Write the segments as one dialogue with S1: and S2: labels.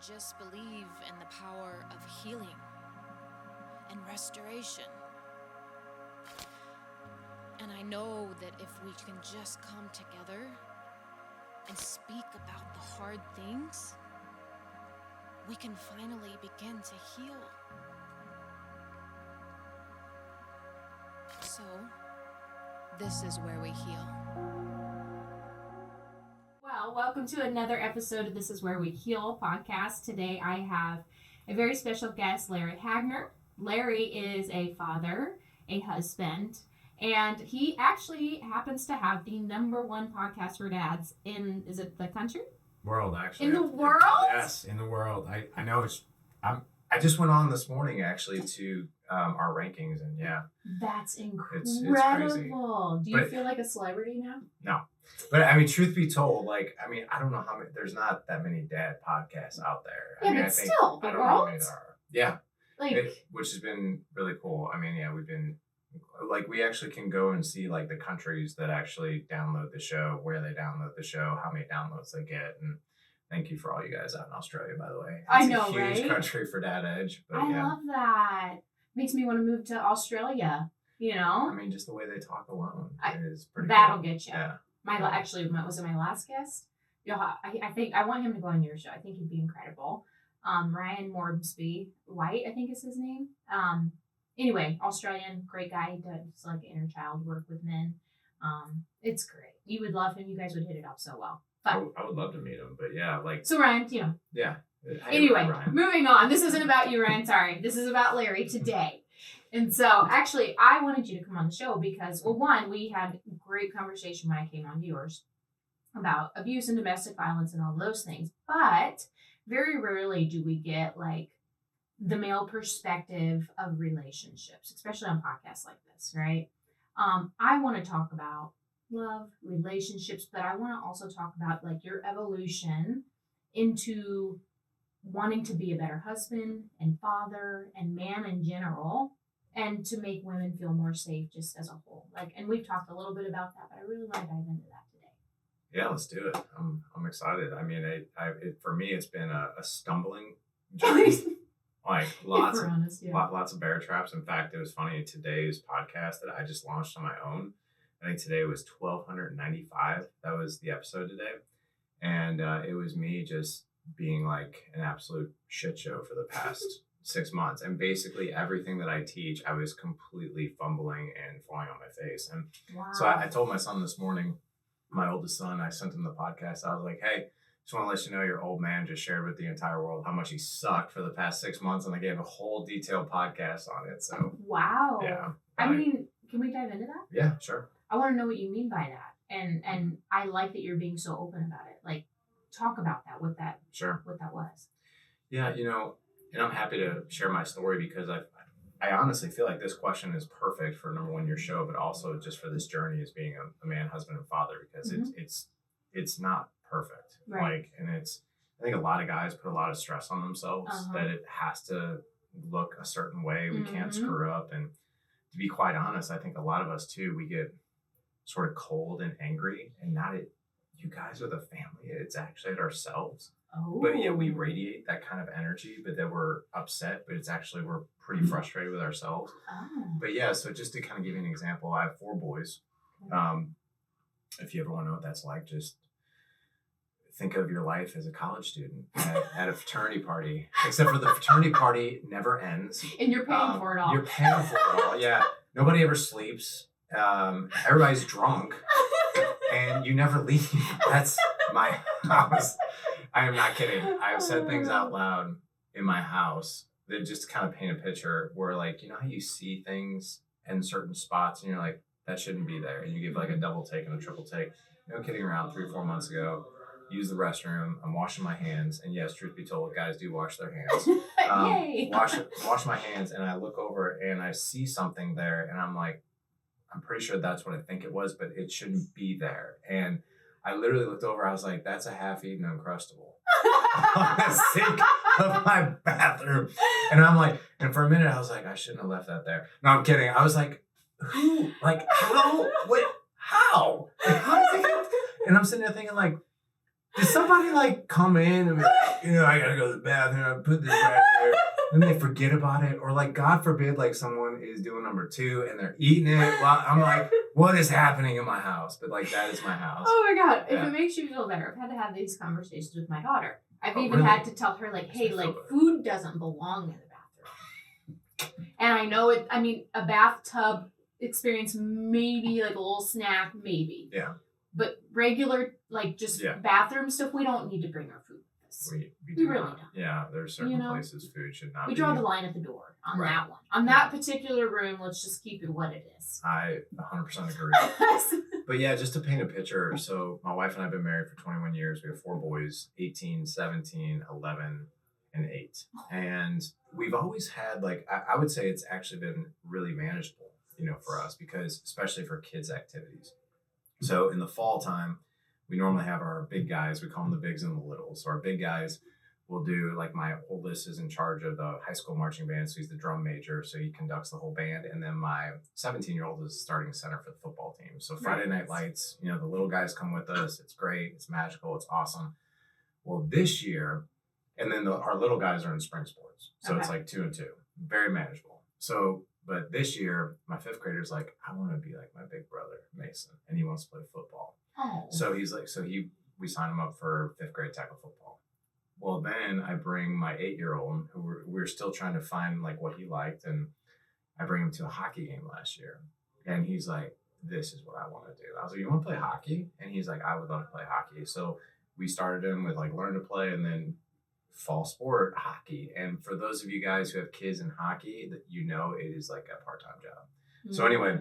S1: just believe in the power of healing and restoration. And I know that if we can just come together and speak about the hard things, we can finally begin to heal. So, this is where we heal.
S2: Well, welcome to another episode of This Is Where We Heal podcast. Today I have a very special guest, Larry Hagner. Larry is a father, a husband, and he actually happens to have the #1 podcast for dads in, is it the country?
S3: World, actually.
S2: In the world?
S3: Yes, in the world. I know it's, I just went on this morning actually to our rankings, and yeah.
S2: That's incredible.
S3: It's crazy.
S2: Do you feel like a celebrity now?
S3: No. But I mean, truth be told, I don't know how many, there's not that many dad podcasts out there.
S2: Yeah,
S3: I mean,
S2: but still, the
S3: I don't know how
S2: world?
S3: many there are. Yeah.
S2: Like,
S3: Which has been really cool. I mean, yeah, we've been, we actually can go and see the countries that actually download the show, where they download the show, how many downloads they get. And thank you for all you guys out in Australia, by the way.
S2: I know,
S3: a huge
S2: right?
S3: country for Dad Edge. But
S2: I
S3: yeah.
S2: love that. Makes me want to move to Australia, you know?
S3: I mean, just the way they talk alone is pretty
S2: That'll
S3: cool.
S2: get you.
S3: Yeah.
S2: Was it my last guest? I think I want him to go on your show. I think he'd be incredible. Ryan Morbsby White, I think is his name. Anyway, Australian, great guy. He does inner child work with men. It's great. You would love him. You guys would hit it off so well.
S3: I would love to meet him, but yeah,
S2: So Ryan, you know.
S3: Yeah.
S2: Anyway,
S3: Ryan.
S2: moving on. This isn't about you, Ryan. Sorry. This is about Larry today. And so, actually, I wanted you to come on the show because, well, one, we had a great conversation when I came on yours about abuse and domestic violence and all those things. But very rarely do we get, the male perspective of relationships, especially on podcasts like this, right? I want to talk about love, relationships, but I want to also talk about, your evolution into wanting to be a better husband and father and man in general, and to make women feel more safe just as a whole. And we've talked a little bit about that, but I really want to dive into that today.
S3: Yeah, let's do it. I'm excited. I mean, for me, it's been a stumbling journey. Lots of bear traps. In fact, it was funny, today's podcast that I just launched on my own, I think today was 1,295. That was the episode today. And it was me just being an absolute shit show for the past 6 months. And basically everything that I teach, I was completely fumbling and falling on my face. And so I told my son this morning, my oldest son, I sent him the podcast. I was like, hey, just want to let you know your old man just shared with the entire world how much he sucked for the past 6 months. And I gave a whole detailed podcast on it. So
S2: wow.
S3: Yeah.
S2: I mean, can we dive into that?
S3: Yeah, sure.
S2: I want to know what you mean by that. And I like that you're being so open about it. Talk about that, what that was.
S3: Yeah, and I'm happy to share my story because I honestly feel like this question is perfect for #1 your show, but also just for this journey as being a man, husband, and father, because it's not perfect.
S2: Right.
S3: And I think a lot of guys put a lot of stress on themselves that it has to look a certain way. We can't screw up. And to be quite honest, I think a lot of us too, we get sort of cold and angry, and not at you guys or the family. It's actually at ourselves.
S2: Oh.
S3: But yeah, we radiate that kind of energy, but then we're upset, but it's actually, we're pretty frustrated with ourselves.
S2: Oh.
S3: But yeah, so just to kind of give you an example, I have 4 boys. If you ever want to know what that's like, just think of your life as a college student at a fraternity party, except for the fraternity party never ends.
S2: And you're paying for it all.
S3: You're paying for it all. Yeah. Nobody ever sleeps. Everybody's drunk and you never leave. That's my house. I am not kidding. I've said things out loud in my house that just kind of paint a picture where you know how you see things in certain spots and you're like, that shouldn't be there. And you give a double take and a triple take. No kidding around, 3 or 4 months ago, use the restroom. I'm washing my hands. And yes, truth be told, guys do wash their hands.
S2: Yay.
S3: Wash my hands. And I look over and I see something there. And I'm like, I'm pretty sure that's what I think it was, but it shouldn't be there. And I literally looked over. I was like, that's a half-eaten Uncrustable on the sink of my bathroom. And I'm like, and for a minute, I was like, I shouldn't have left that there. No, I'm kidding. I was like, who? How? What? How? How does it get? And I'm sitting there thinking
S4: Did somebody like come in and be like, I gotta go to the bathroom, I put this right here, and they forget about it? Or like, God forbid, like someone is doing number 2 and they're eating it while I'm like, what is happening in my house? But like, that is my house.
S2: Oh my God.
S4: Yeah.
S2: If it makes you feel better, I've had to have these conversations with my daughter. I've
S4: Oh,
S2: even
S4: really?
S2: had to tell her, like, hey, like, food doesn't belong in the bathroom. And I know it, I mean, a bathtub experience, maybe like a little snack, maybe.
S4: Yeah.
S2: But regular, like, just bathroom stuff, we don't need to bring our food with us.
S3: We
S2: really don't.
S3: Yeah, there's certain places food should not
S2: We
S3: be.
S2: draw the line at the door on that one. On that particular room, let's just keep it what it is.
S3: I 100% agree. But yeah, just to paint a picture. So my wife and I have been married for 21 years. We have 4 boys, 18, 17, 11, and 8. And we've always had, like, I would say it's actually been really manageable, for us, because especially for kids' activities. So in the fall time, we normally have our big guys. We call them the bigs and the littles. So our big guys will do, like, my oldest is in charge of the high school marching band. So he's the drum major. So he conducts the whole band. And then my 17-year-old is starting center for the football team. So Friday night lights, the little guys come with us. It's great. It's magical. It's awesome. Well, this year, and then our little guys are in spring sports. So it's like 2 and 2, very manageable. So, but this year, my 5th grader's like, I want to be like my big brother, Mason, and he wants to play football.
S2: Oh.
S3: So he's like, we sign him up for 5th grade tackle football. Well, then I bring my 8-year-old, who we're still trying to find like what he liked, and I bring him to a hockey game last year, and he's like, this is what I want to do. I was like, you want to play hockey? And he's like, I would love to play hockey. So we started him with like learn to play, and then fall sport hockey. And for those of you guys who have kids in hockey, that it is like a part-time job. So anyway,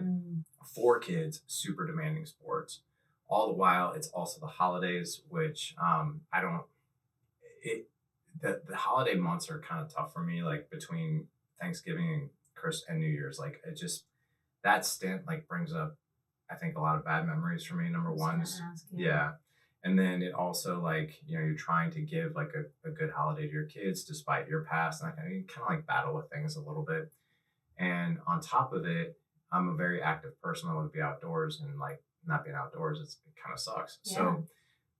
S3: 4 kids, super demanding sports. All the while, it's also the holidays, which the holiday months are kind of tough for me, like between Thanksgiving and Christmas and New Year's. Like, it just, that stint like brings up, I think, a lot of bad memories for me. Number one, yeah. And then it also, like, you're trying to give like a good holiday to your kids despite your past, and you kind of like battle with things a little bit. And on top of it, I'm a very active person. I want to be outdoors, and like not being outdoors, it kind of sucks. Yeah. So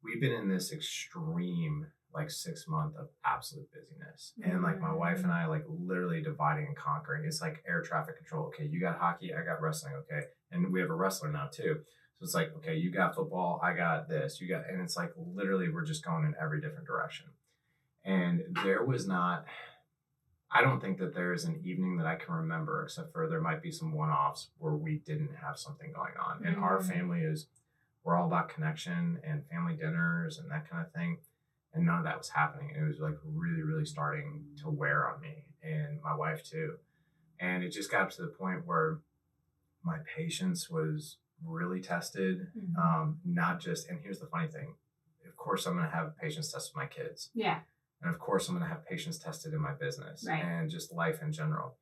S3: we've been in this extreme like 6 month of absolute busyness. And like my wife and I like literally dividing and conquering. It's like air traffic control. Okay, you got hockey, I got wrestling. Okay. And we have a wrestler now too. So it's like, okay, you got football, I got this, and it's like literally we're just going in every different direction. And there was not, I don't think that there is an evening that I can remember, except for there might be some one-offs where we didn't have something going on. And our family we're all about connection and family dinners and that kind of thing. And none of that was happening. And it was like really, really starting to wear on me and my wife too. And it just got to the point where my patience was really tested. Not just, and here's the funny thing. Of course, I'm going to have patience tested with my kids. Yeah. And of course, I'm going to have patience tested in my business and just life in general.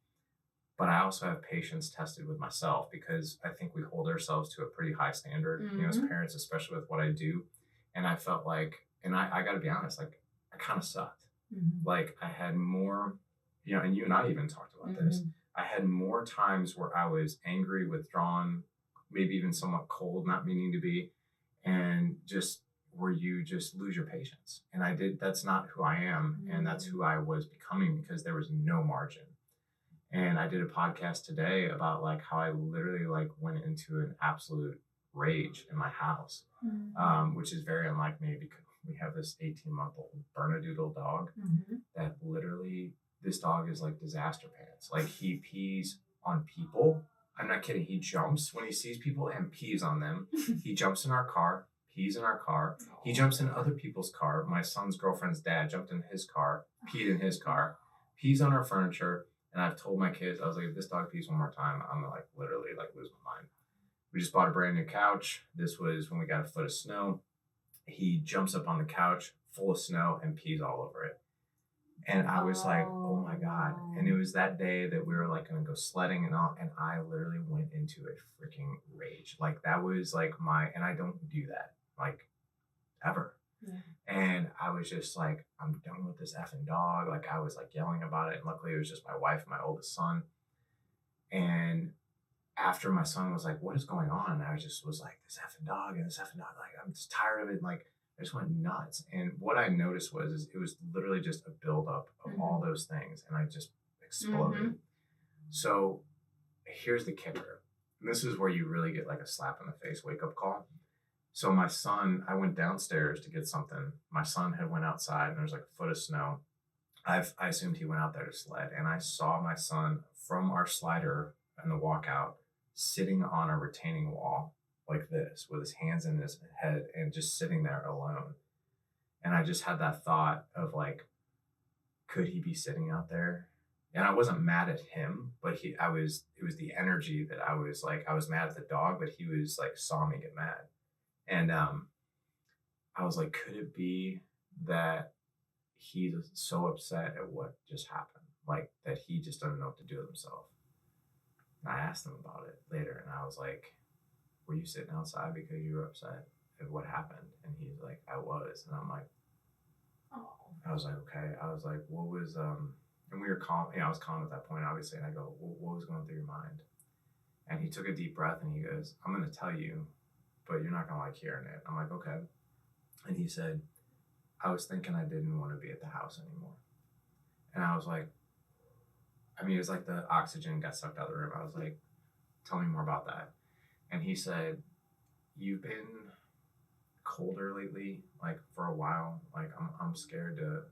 S3: But I also have patience tested with myself, because I think we hold ourselves to a pretty high standard, as parents, especially with what I do. And I felt like, and I got to be honest, like I kind of sucked. Like I had more, and you and I even talked about this. I had more times where I was angry, withdrawn, maybe even somewhat cold, not meaning to be, and just where you just lose your patience. And that's not who I am. And that's who I was becoming, because there was no margin. And I did a podcast today about like how I literally like went into an absolute rage in my house, which is very unlike me, because we have this 18-month-old Bernedoodle dog that literally, this dog is like disaster pants. Like he pees on people. I'm not kidding. He jumps when he sees people and pees on them. He jumps in our car, pees in our car. He jumps in other people's car. My son's girlfriend's dad jumped in his car, peed in his car, pees on our furniture. And I've told my kids, I was like, if this dog pees one more time, I'm gonna like literally like lose my mind. We just bought a brand new couch. This was when we got a foot of snow. He jumps up on the couch full of snow and pees all over it. And I was like, oh my God. And it was that day that we were like going to go sledding and all. And I literally went into a freaking rage. Like that was like and I don't do that like ever. Yeah. And I was just like, I'm done with this effing dog. Like I was like yelling about it. And luckily it was just my wife and my oldest son. And after my son was like, what is going on? And I was like, this effing dog and this effing dog. Like, I'm just tired of it. And like, I just went nuts. And what I noticed was it was literally just a buildup of all those things, and I just exploded. So here's the kicker. And this is where you really get like a slap in the face wake up call. So my son, I went downstairs to get something. My son had went outside and there's like a foot of snow. I assumed he went out there to sled, and I saw my son from our slider and the walkout sitting on a retaining wall like this with his hands in his head and just sitting there alone. And I just had that thought of like, could he be sitting out there? And I wasn't mad at him, but it was the energy that I was like, I was mad at the dog, but he was like, saw me get mad. And I was like, could it be that he's so upset at what just happened? Like that he just doesn't know what to do with himself. And I asked him about it later, and I was like, were you sitting outside because you were upset at what happened? And he's like, I was. And I'm like, oh. I was like, okay. I was like, what was, and we were calm. I was calm at that point, obviously. And I go, what was going through your mind? And he took a deep breath and he goes, I'm going to tell you, but you're not going to like hearing it. I'm like, okay. And he said, I was thinking I didn't want to be at the house anymore. And I was like, it was like the oxygen got sucked out of the room. I was like, tell me more about that. And he said, you've been colder lately, like for a while. Like I'm scared to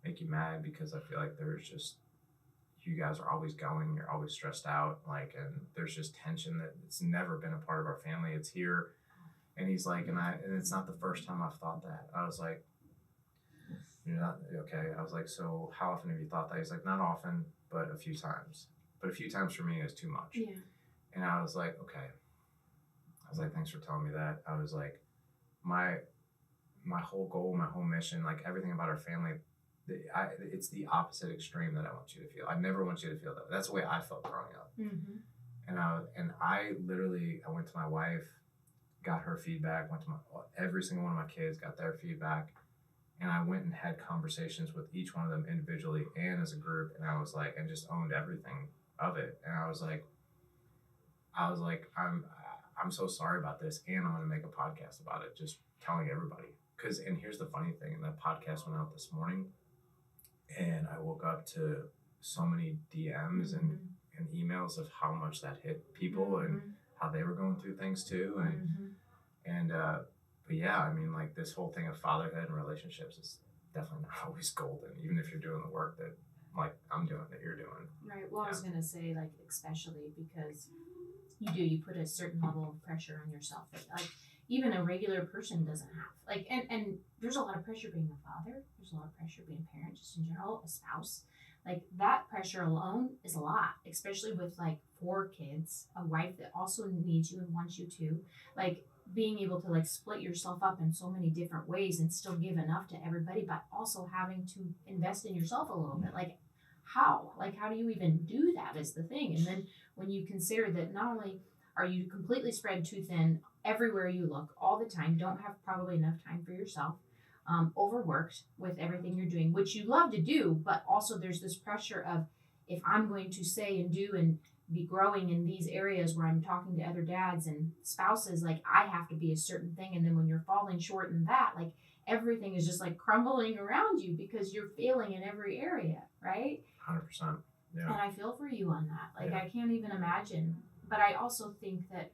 S3: make you mad because I feel like there's just, you guys are always going, you're always stressed out. Like, and there's just tension that it's never been a part of our family. It's here. And he's like, and it's not the first time I've thought that. I was like, you're not okay. I was like, so how often have you thought that? He's like, not often, but a few times. But a few times for me is too much.
S2: Yeah.
S3: And I was like, okay. I was like, thanks for telling me that. I was like, my whole goal, my whole mission, like everything about our family, it's the opposite extreme that I want you to feel. I never want you to feel that. That's the way I felt growing up. And I literally went to my wife, got her feedback, went to every single one of my kids, got their feedback. And I went and had conversations with each one of them individually and as a group. And I was like, and just owned everything of it. And I was like, I'm so sorry about this. And I'm going to make a podcast about it, just telling everybody. And here's the funny thing. And that podcast went out this morning. And I woke up to so many DMs and emails of how much that hit people and how they were going through things too. But yeah, like this whole thing of fatherhood and relationships is definitely not always golden, even if you're doing the work that like I'm doing, that you're doing.
S2: Right. Well, I was going to say, like, especially because you put a certain level of pressure on yourself that like even a regular person doesn't have. Like, and there's a lot of pressure being a father. There's a lot of pressure being a parent, just in general, a spouse. Like that pressure alone is a lot, especially with like 4 kids, a wife that also needs you and wants you to. Like being able to like split yourself up in so many different ways and still give enough to everybody, but also having to invest in yourself a little bit. Like how do you even do that is the thing. And then when you consider that not only are you completely spread too thin everywhere you look all the time, don't have probably enough time for yourself, overworked with everything you're doing, which you love to do, but also there's this pressure of if I'm going to say and do and be growing in these areas where I'm talking to other dads and spouses, like I have to be a certain thing. And then when you're falling short in that, like everything is just like crumbling around you because you're failing in every area, right?
S3: 100%. Yeah.
S2: And I feel for you on that. Like I can't even imagine. But I also think that,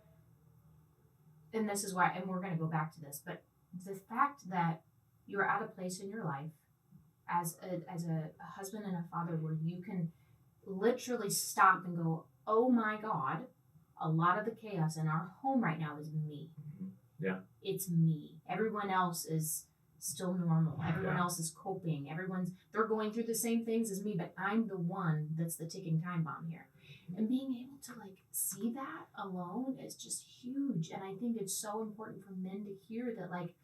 S2: and this is why, and we're going to go back to this, but the fact that you're at a place in your life as a husband and a father where you can literally stop and go, oh my God, a lot of the chaos in our home right now is me.
S3: Yeah.
S2: It's me. Everyone else is still normal. Everyone else is coping. They're going through the same things as me, but I'm the one that's the ticking time bomb here. And being able to like see that alone is just huge. And I think it's so important for men to hear that like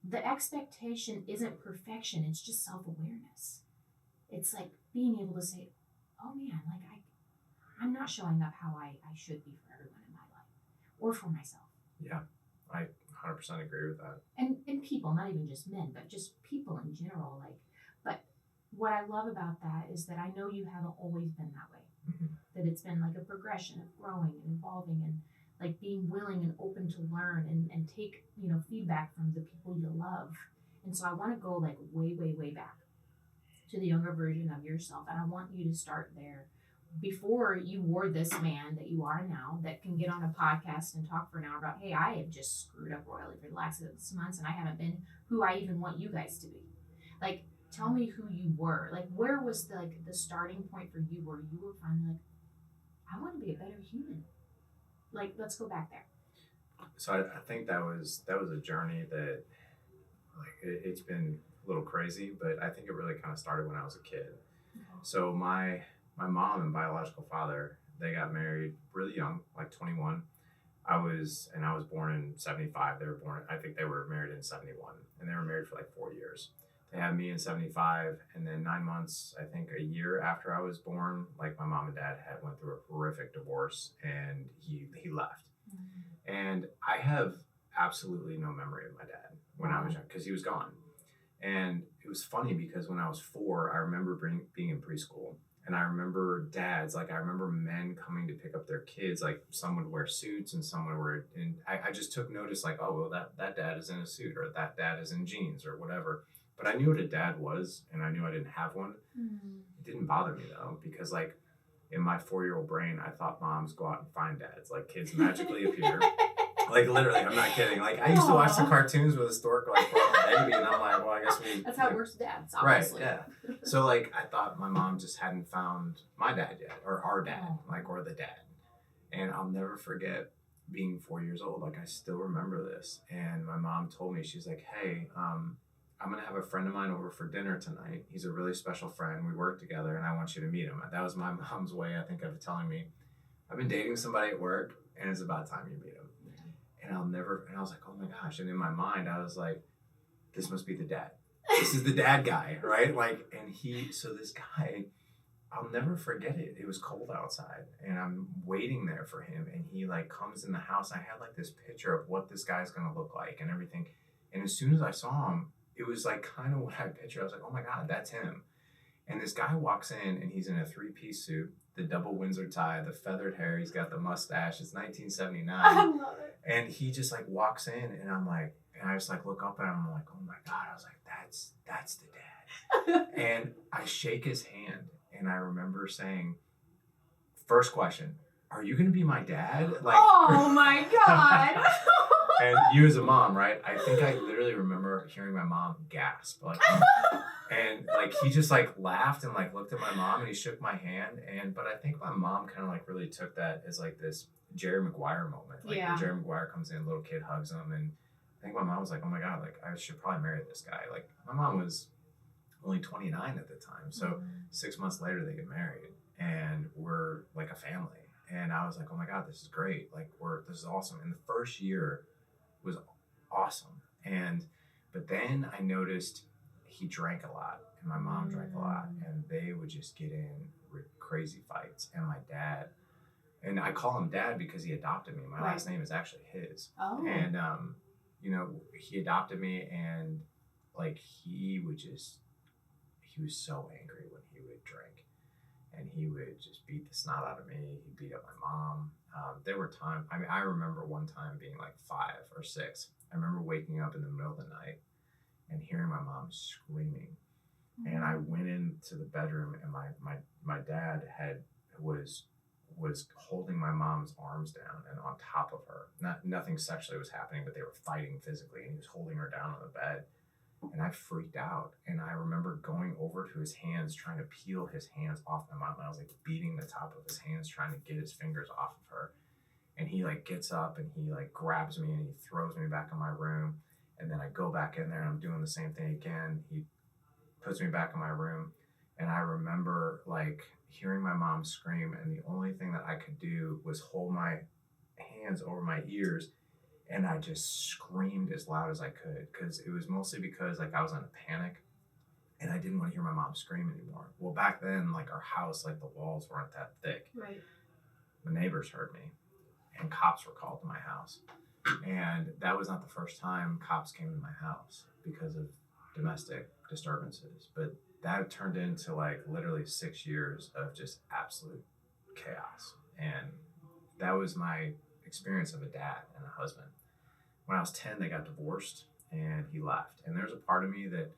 S2: the expectation isn't perfection. It's just self-awareness. It's like being able to say, oh man, like I'm not showing up how I should be for everyone in my life or for myself.
S3: Yeah, I 100% agree with that.
S2: And people, not even just men, but just people in general. Like, but what I love about that is that I know you haven't always been that way. That it's been like a progression of growing and evolving, and like being willing and open to learn and take, feedback from the people you love. And so I want to go like way, way, way back to the younger version of yourself. And I want you to start there before you were this man that you are now, that can get on a podcast and talk for an hour about, hey, I have just screwed up royally for the last 6 months and I haven't been who I even want you guys to be. Like, tell me who you were. Like, where was the starting point for you where you were finally like, I want to be a better human? Like, let's go back there.
S3: So I think that was a journey that, like, it's been a little crazy, but I think it really kind of started when I was a kid. So my mom and biological father, they got married really young, like 21. I was born in 75. I think they were married in 71, and they were married for like 4 years. They had me in 75, and then 9 months, I think a year after I was born, like my mom and dad went through a horrific divorce, and he left. Mm-hmm. And I have absolutely no memory of my dad when I was young, because he was gone. And it was funny because when I was 4, I remember being in preschool. And I remember dads, like I remember men coming to pick up their kids, like some would wear suits and some would wear, and I just took notice, like, oh, well, that dad is in a suit, or that dad is in jeans or whatever. But I knew what a dad was, and I knew I didn't have one. Mm-hmm. It didn't bother me though, because like in my 4-year-old brain, I thought moms go out and find dads, like kids magically appear. Like literally, I'm not kidding. Like I used to watch the cartoons with a stork like baby, and I'm like, well, I guess
S2: that's how it works with dads, obviously.
S3: Right? Yeah. So like I thought my mom just hadn't found my dad yet, or our dad, like, or the dad. And I'll never forget being 4 years old. Like I still remember this. And my mom told me, she's like, hey, I'm gonna have a friend of mine over for dinner tonight. He's a really special friend. We work together, and I want you to meet him. That was my mom's way, I think, of telling me, I've been dating somebody at work, and it's about time you meet him. And I was like, oh my gosh. And in my mind, I was like, this must be the dad. This is the dad guy, right? Like, and this guy, I'll never forget it. It was cold outside, and I'm waiting there for him. And he like comes in the house. I had like this picture of what this guy's going to look like and everything. And as soon as I saw him, it was like kind of what I pictured. I was like, oh my God, that's him. And this guy walks in, and he's in a 3-piece suit, the double Windsor tie, the feathered hair. He's got the mustache. It's 1979.
S2: I love it.
S3: And he just like walks in, and I'm like, and I just like look up, and I'm like, oh my God. I was like, that's the dad. And I shake his hand, and I remember saying, first question, are you going to be my dad? Like,
S2: oh my God.
S3: And you as a mom, right? I think I literally remember hearing my mom gasp, like, and like he just like laughed and like looked at my mom, and he shook my hand. But I think my mom kind of like really took that as like this Jerry Maguire moment. Like when Jerry Maguire comes in, little kid hugs him, and I think my mom was like, oh my God, like I should probably marry this guy. Like my mom was only 29 at the time, so 6 months later they get married, and we're like a family. And I was like, oh my God, this is great. Like this is awesome. And the first year was awesome. But then I noticed he drank a lot, and my mom drank a lot, and they would just get in crazy fights. And my dad, and I call him dad because he adopted me. My last name is actually his. Oh. And, he adopted me, and like he was so angry when he would drink, and he would just beat the snot out of me. He beat up my mom. There were times, I remember one time being like 5 or 6. I remember waking up in the middle of the night and hearing my mom screaming. And I went into the bedroom, and my dad was holding my mom's arms down and on top of her. Nothing sexually was happening, but they were fighting physically, and he was holding her down on the bed. And I freaked out, and I remember going over to his hands, trying to peel his hands off my mom. And I was like beating the top of his hands, trying to get his fingers off of her. And he like gets up, and he like grabs me, and he throws me back in my room. And then I go back in there, and I'm doing the same thing again. He puts me back in my room, and I remember like hearing my mom scream, and the only thing that I could do was hold my hands over my ears. And I just screamed as loud as I could, because it was mostly because like I was in a panic, and I didn't want to hear my mom scream anymore. Well, back then, like our house, like the walls weren't that thick. Right. The neighbors heard me, and cops were called to my house. And that was not the first time cops came to my house because of domestic disturbances. But that turned into like literally 6 years of just absolute chaos. And that was experience of a dad and a husband. When I was 10, they got divorced and he left. And there's a part of me that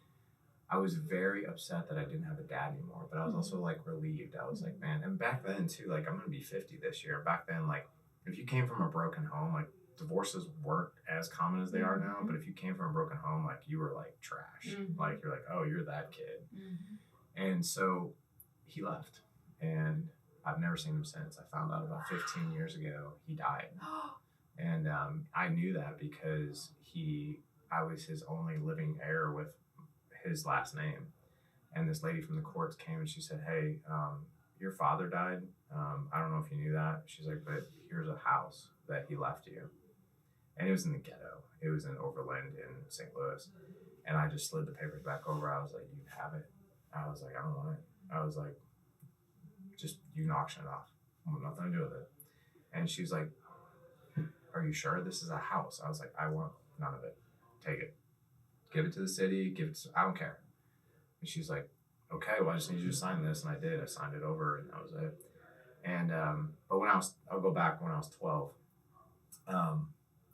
S3: I was very upset that I didn't have a dad anymore, but I was also like relieved. I was like, man, and back then too, like I'm going to be 50 this year. Back then, like if you came from a broken home, like divorces weren't as common as they are now, but if you came from a broken home, like you were like trash. Like you're like, oh, you're that kid. And so he left and I've never seen him since. I found out about 15 years ago he died. And I knew that because I was his only living heir with his last name. And this lady from the courts came and she said, hey, your father died. I don't know if you knew that. She's like, but here's a house that he left you. And it was in the ghetto. It was in Overland in St. Louis. And I just slid the papers back over. I was like, you can have it. I was like, I don't want it. I was like, just, you can auction it off. I want nothing to do with it. And she's like, are you sure this is a house? I was like, I want none of it. Take it. Give it to the city. I don't care. And she's like, okay, well, I just need you to sign this. And I did. I signed it over and that was it. And, but I'll go back when I was 12.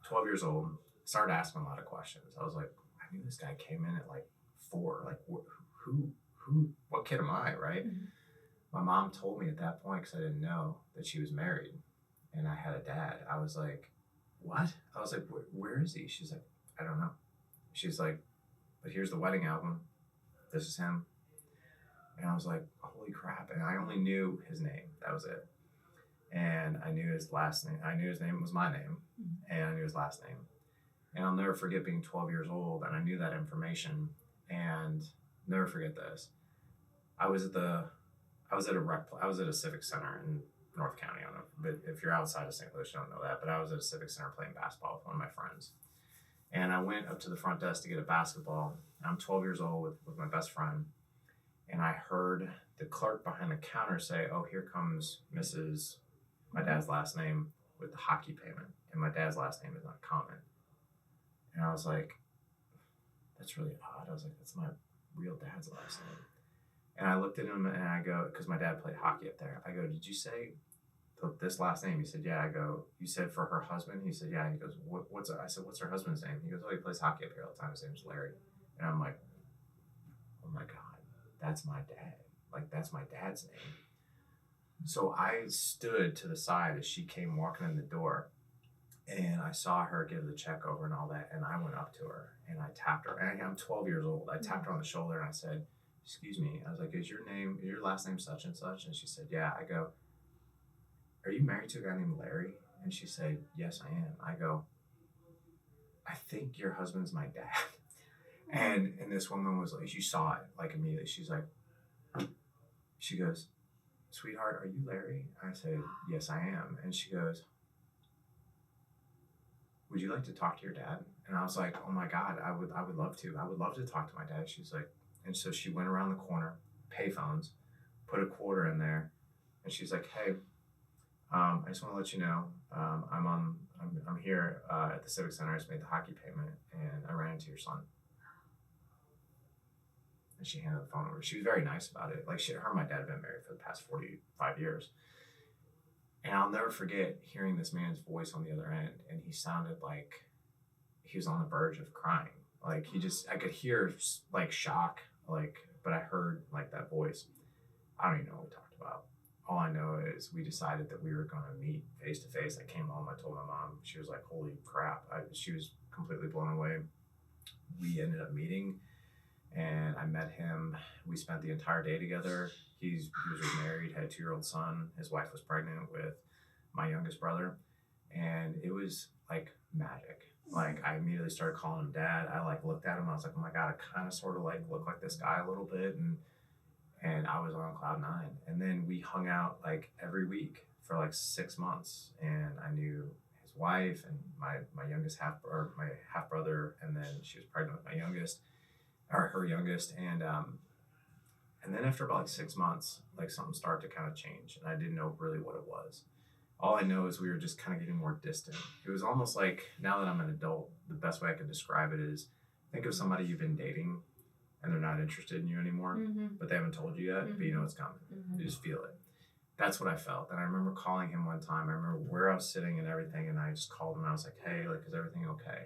S3: 12 years old, started asking a lot of questions. I was like, I knew this guy came in at like 4. Like, what kid am I, right? My mom told me at that point, because I didn't know, that she was married and I had a dad. I was like, what? I was like, where is he? She's like, I don't know. She's like, but here's the wedding album. This is him. And I was like, holy crap. And I only knew his name. That was it. And I knew his last name. I knew his name was my name. And I knew his last name. And I'll never forget being 12 years old. And I knew that information. And never forget this. I was at a civic center in North County. I don't know, but if you're outside of St. Louis, you don't know that. But I was at a civic center playing basketball with one of my friends. And I went up to the front desk to get a basketball. I'm 12 years old with my best friend. And I heard the clerk behind the counter say, oh, here comes Mrs. my dad's last name with the hockey payment. And my dad's last name is not common. And I was like, that's really odd. I was like, that's my real dad's last name. And I looked at him and I go, because my dad played hockey up there. I go, did you say this last name? He said, yeah. I go, you said for her husband? He said, yeah. He goes, I said, what's her husband's name? He goes, oh, he plays hockey up here all the time. His name's Larry. And I'm like, oh my God, that's my dad. Like, that's my dad's name. So I stood to the side as she came walking in the door and I saw her give the check over and all that. And I went up to her and I tapped her. And I'm 12 years old. I tapped her on the shoulder and I said, excuse me. I was like, is your last name such and such? And she said, yeah. I go, are you married to a guy named Larry? And she said, yes, I am. I go, I think your husband's my dad. And this woman was like, she saw it like immediately. She's like, she goes, sweetheart, are you Larry? I said, yes, I am. And she goes, would you like to talk to your dad? And I was like, oh my God, I would love to. I would love to talk to my dad. She's like, and so she went around the corner, payphones, put a quarter in there, and she's like, hey, I just want to let you know, I'm here at the Civic Center. I just made the hockey payment, and I ran into your son. And she handed the phone over. She was very nice about it. Like her and my dad have been married for the past 45 years. And I'll never forget hearing this man's voice on the other end, and he sounded like he was on the verge of crying. Like I could hear like shock, but I heard like that voice. I don't even know what we talked about. All I know is we decided that we were going to meet face to face. I came home, I told my mom. She was like, holy crap. She was completely blown away. We ended up meeting and I met him. We spent the entire day together. He was married, had a 2-year-old son. His wife was pregnant with my youngest brother. And it was like magic. Like I immediately started calling him dad. I like looked at him. I was like, oh my God, I kind of sort of like look like this guy a little bit. And I was on cloud 9. And then we hung out like every week for like 6 months. And I knew his wife and my half brother. And then she was pregnant with her youngest. And then after about like 6 months, like something started to kind of change. And I didn't know really what it was. All I know is we were just kind of getting more distant. It was almost like, now that I'm an adult, the best way I could describe it is, think of somebody you've been dating and they're not interested in you anymore, but they haven't told you yet, but you know it's coming. You just feel it. that's what I felt. And I remember calling him one time. I remember where I was sitting and everything. And I just called him and I was like, hey, like, is everything okay?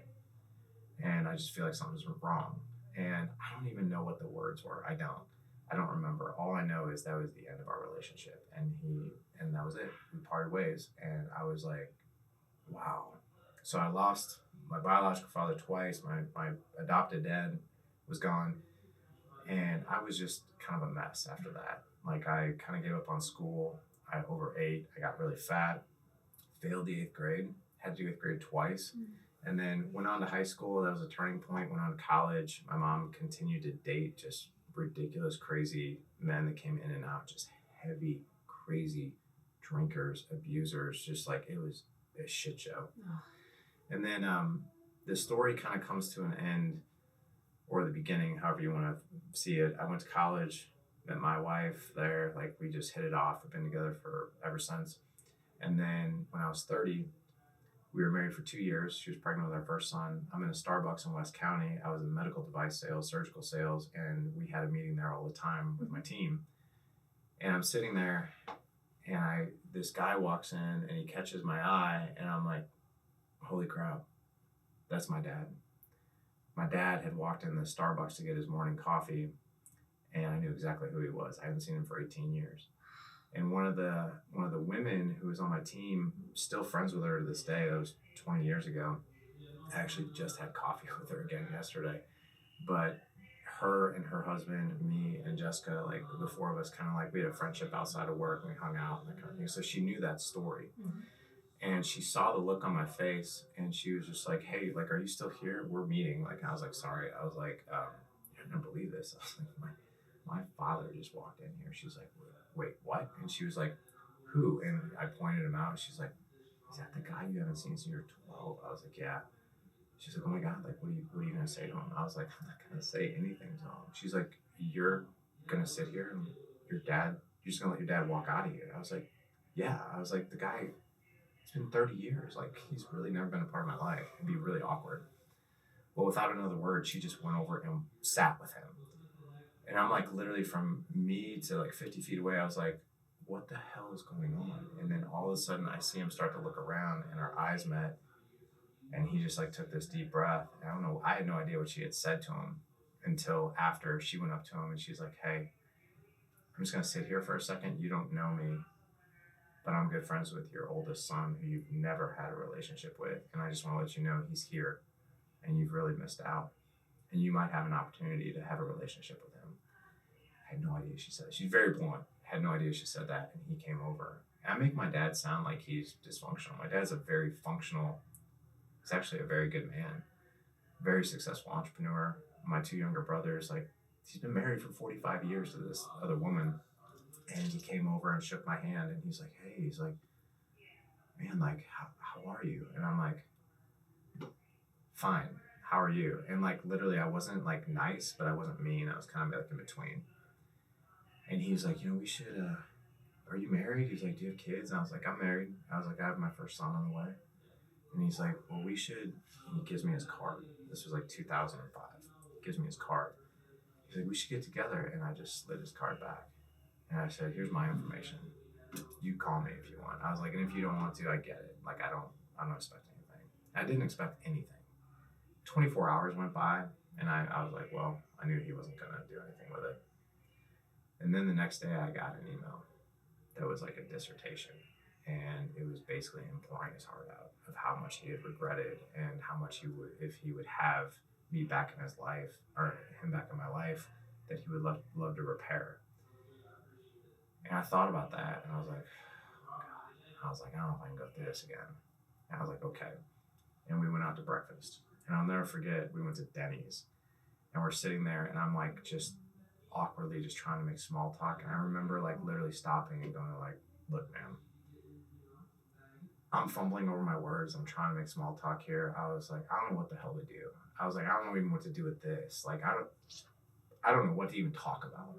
S3: And I just feel like something's wrong. And I don't even know what the words were. I don't remember. All I know is that was the end of our relationship. And that was it. We parted ways. And I was like, wow. So I lost my biological father twice. My adopted dad was gone. And I was just kind of a mess after that. Like, I kind of gave up on school. I overate. I got really fat. Failed the 8th grade. Had to do 8th grade twice. And then went on to high school. That was a turning point. Went on to college. My mom continued to date just ridiculous, crazy men that came in and out. Just heavy, crazy drinkers, abusers. Just like, it was a shit show. Oh. And then the story kind of comes to an end, or the beginning, however you want to see it. I went to college, met my wife there. Like, we just hit it off. We've been together for ever since. And then when I was 30, we were married for 2 years. She was pregnant with our first son. I'm in a Starbucks in West County. I was in medical device sales, surgical sales, and we had a meeting there all the time with my team. And I'm sitting there, and this guy walks in, and he catches my eye, and I'm like, holy crap, that's my dad. My dad had walked in the Starbucks to get his morning coffee, and I knew exactly who he was. I hadn't seen him for 18 years. And one of the women who was on my team, still friends with her to this day, that was 20 years ago. I actually just had coffee with her again yesterday. But her and her husband, me and Jessica, like, the four of us, kind of like, we had a friendship outside of work, and we hung out and that kind of thing. So she knew that story. Mm-hmm. And she saw the look on my face, and she was just like, hey, like, are you still here? We're meeting. Like, I was like, sorry. I was like, you're not gonna believe this. I was like, my father just walked in here. She was like, wait, what? And she was like, who? And I pointed him out, and she's like, is that the guy you haven't seen since you were 12? I was like, yeah. She's like, oh my God, like, what are you gonna say to him? I was like, I'm not gonna say anything to him. She's like, you're gonna sit here and you're just gonna let your dad walk out of here? I was like, yeah. I was like, the guy, it's been 30 years. Like, he's really never been a part of my life. It'd be really awkward. Well, without another word, she just went over and sat with him. And I'm like, literally from me to like 50 feet away, I was like, what the hell is going on? And then all of a sudden I see him start to look around, and our eyes met, and he just like took this deep breath. And I don't know, I had no idea what she had said to him until after she went up to him, and she's like, hey, I'm just gonna sit here for a second. You don't know me, but I'm good friends with your oldest son who you've never had a relationship with. And I just want to let you know he's here, and you've really missed out. And you might have an opportunity to have a relationship with him. I had no idea she said that. She's very blunt. I had no idea she said that. And he came over. And I make my dad sound like he's dysfunctional. My dad's a very functional, he's actually a very good man, very successful entrepreneur. My 2 younger brothers, like, he's been married for 45 years to this other woman. And he came over and shook my hand, and he's like, hey, he's like, man, like, how are you? And I'm like, fine, how are you? And like, literally, I wasn't like nice, but I wasn't mean. I was kind of like in between. And he's like, we should, are you married? He's like, do you have kids? And I was like, I'm married. I was like, I have my first son on the way. And he's like, well, we should, and he gives me his card. This was like 2005. He gives me his card. He's like, we should get together. And I just slid his card back. And I said, here's my information. You call me if you want. I was like, and if you don't want to, I get it. Like, I don't expect anything. I didn't expect anything. 24 hours went by, and I was like, well, I knew he wasn't going to do anything with it. And then the next day I got an email that was like a dissertation. And it was basically him pouring his heart out of how much he had regretted, and how much he would, if he would have me back in his life, or him back in my life, that he would love to repair. And I thought about that, and I was like, oh God. I was like, I don't know if I can go through this again. And I was like, okay. And we went out to breakfast. And I'll never forget, we went to Denny's. And we're sitting there, and I'm like just awkwardly just trying to make small talk. And I remember like literally stopping and going like, look, man, I'm fumbling over my words. I'm trying to make small talk here. I was like, I don't know what the hell to do. I was like, I don't know even what to do with this. Like, I don't know what to even talk about.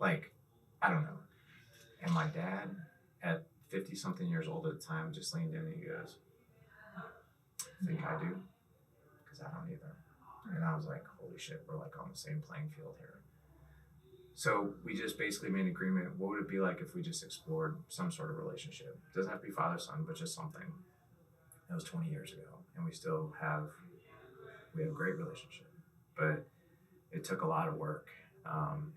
S3: Like, I don't know. And my dad, at 50 something years old at the time, just leaned in and he goes, I think I do, because I don't either. And I was like, holy shit, we're like on the same playing field here.
S4: So we just basically made an agreement. What would it be like if we just explored some sort of relationship? It doesn't have to be father-son, but just something. That was 20 years ago. And we have a great relationship. But it took a lot of work.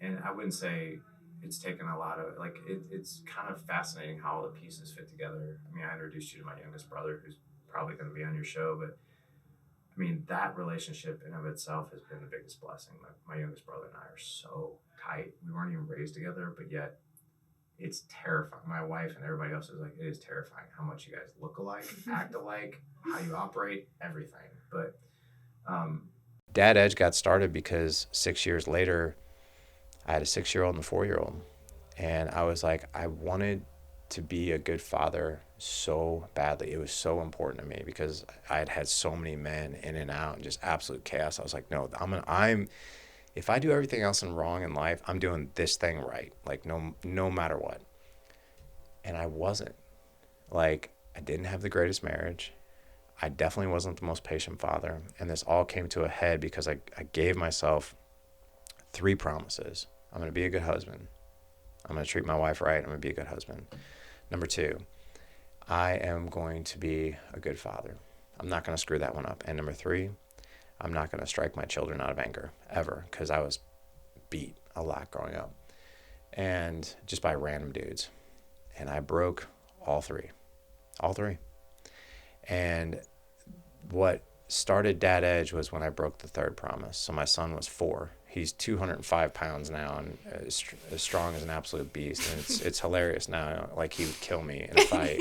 S4: And I wouldn't say it's taken a lot of, like, it's kind of fascinating how all the pieces fit together. I mean, I introduced you to my youngest brother, who's probably going to be on your show, but I mean, that relationship in of itself has been the biggest blessing. My youngest brother and I are so tight. We weren't even raised together, but yet it's terrifying. My wife and everybody else is like, it is terrifying how much you guys look alike, act alike, how you operate, everything. But
S5: Dad Edge got started because 6 years later, I had a 6-year-old and a 4-year-old. And I was like, I wanted to be a good father so badly. It was so important to me because I had had so many men in and out and just absolute chaos. I was like, no, if I do everything else wrong in life, I'm doing this thing right. Like no matter what. And I wasn't. Like, I didn't have the greatest marriage. I definitely wasn't the most patient father. And this all came to a head because I gave myself 3 promises. I'm going to be a good husband. I'm going to treat my wife right. I'm going to be a good husband. Number 2, I am going to be a good father. I'm not going to screw that one up. And number 3, I'm not going to strike my children out of anger ever, because I was beat a lot growing up, and just by random dudes. And I broke all three. And what started Dad Edge was when I broke the 3rd promise. So my son was 4. He's 205 pounds now and as strong as an absolute beast. And it's hilarious now. Like, he would kill me in a fight.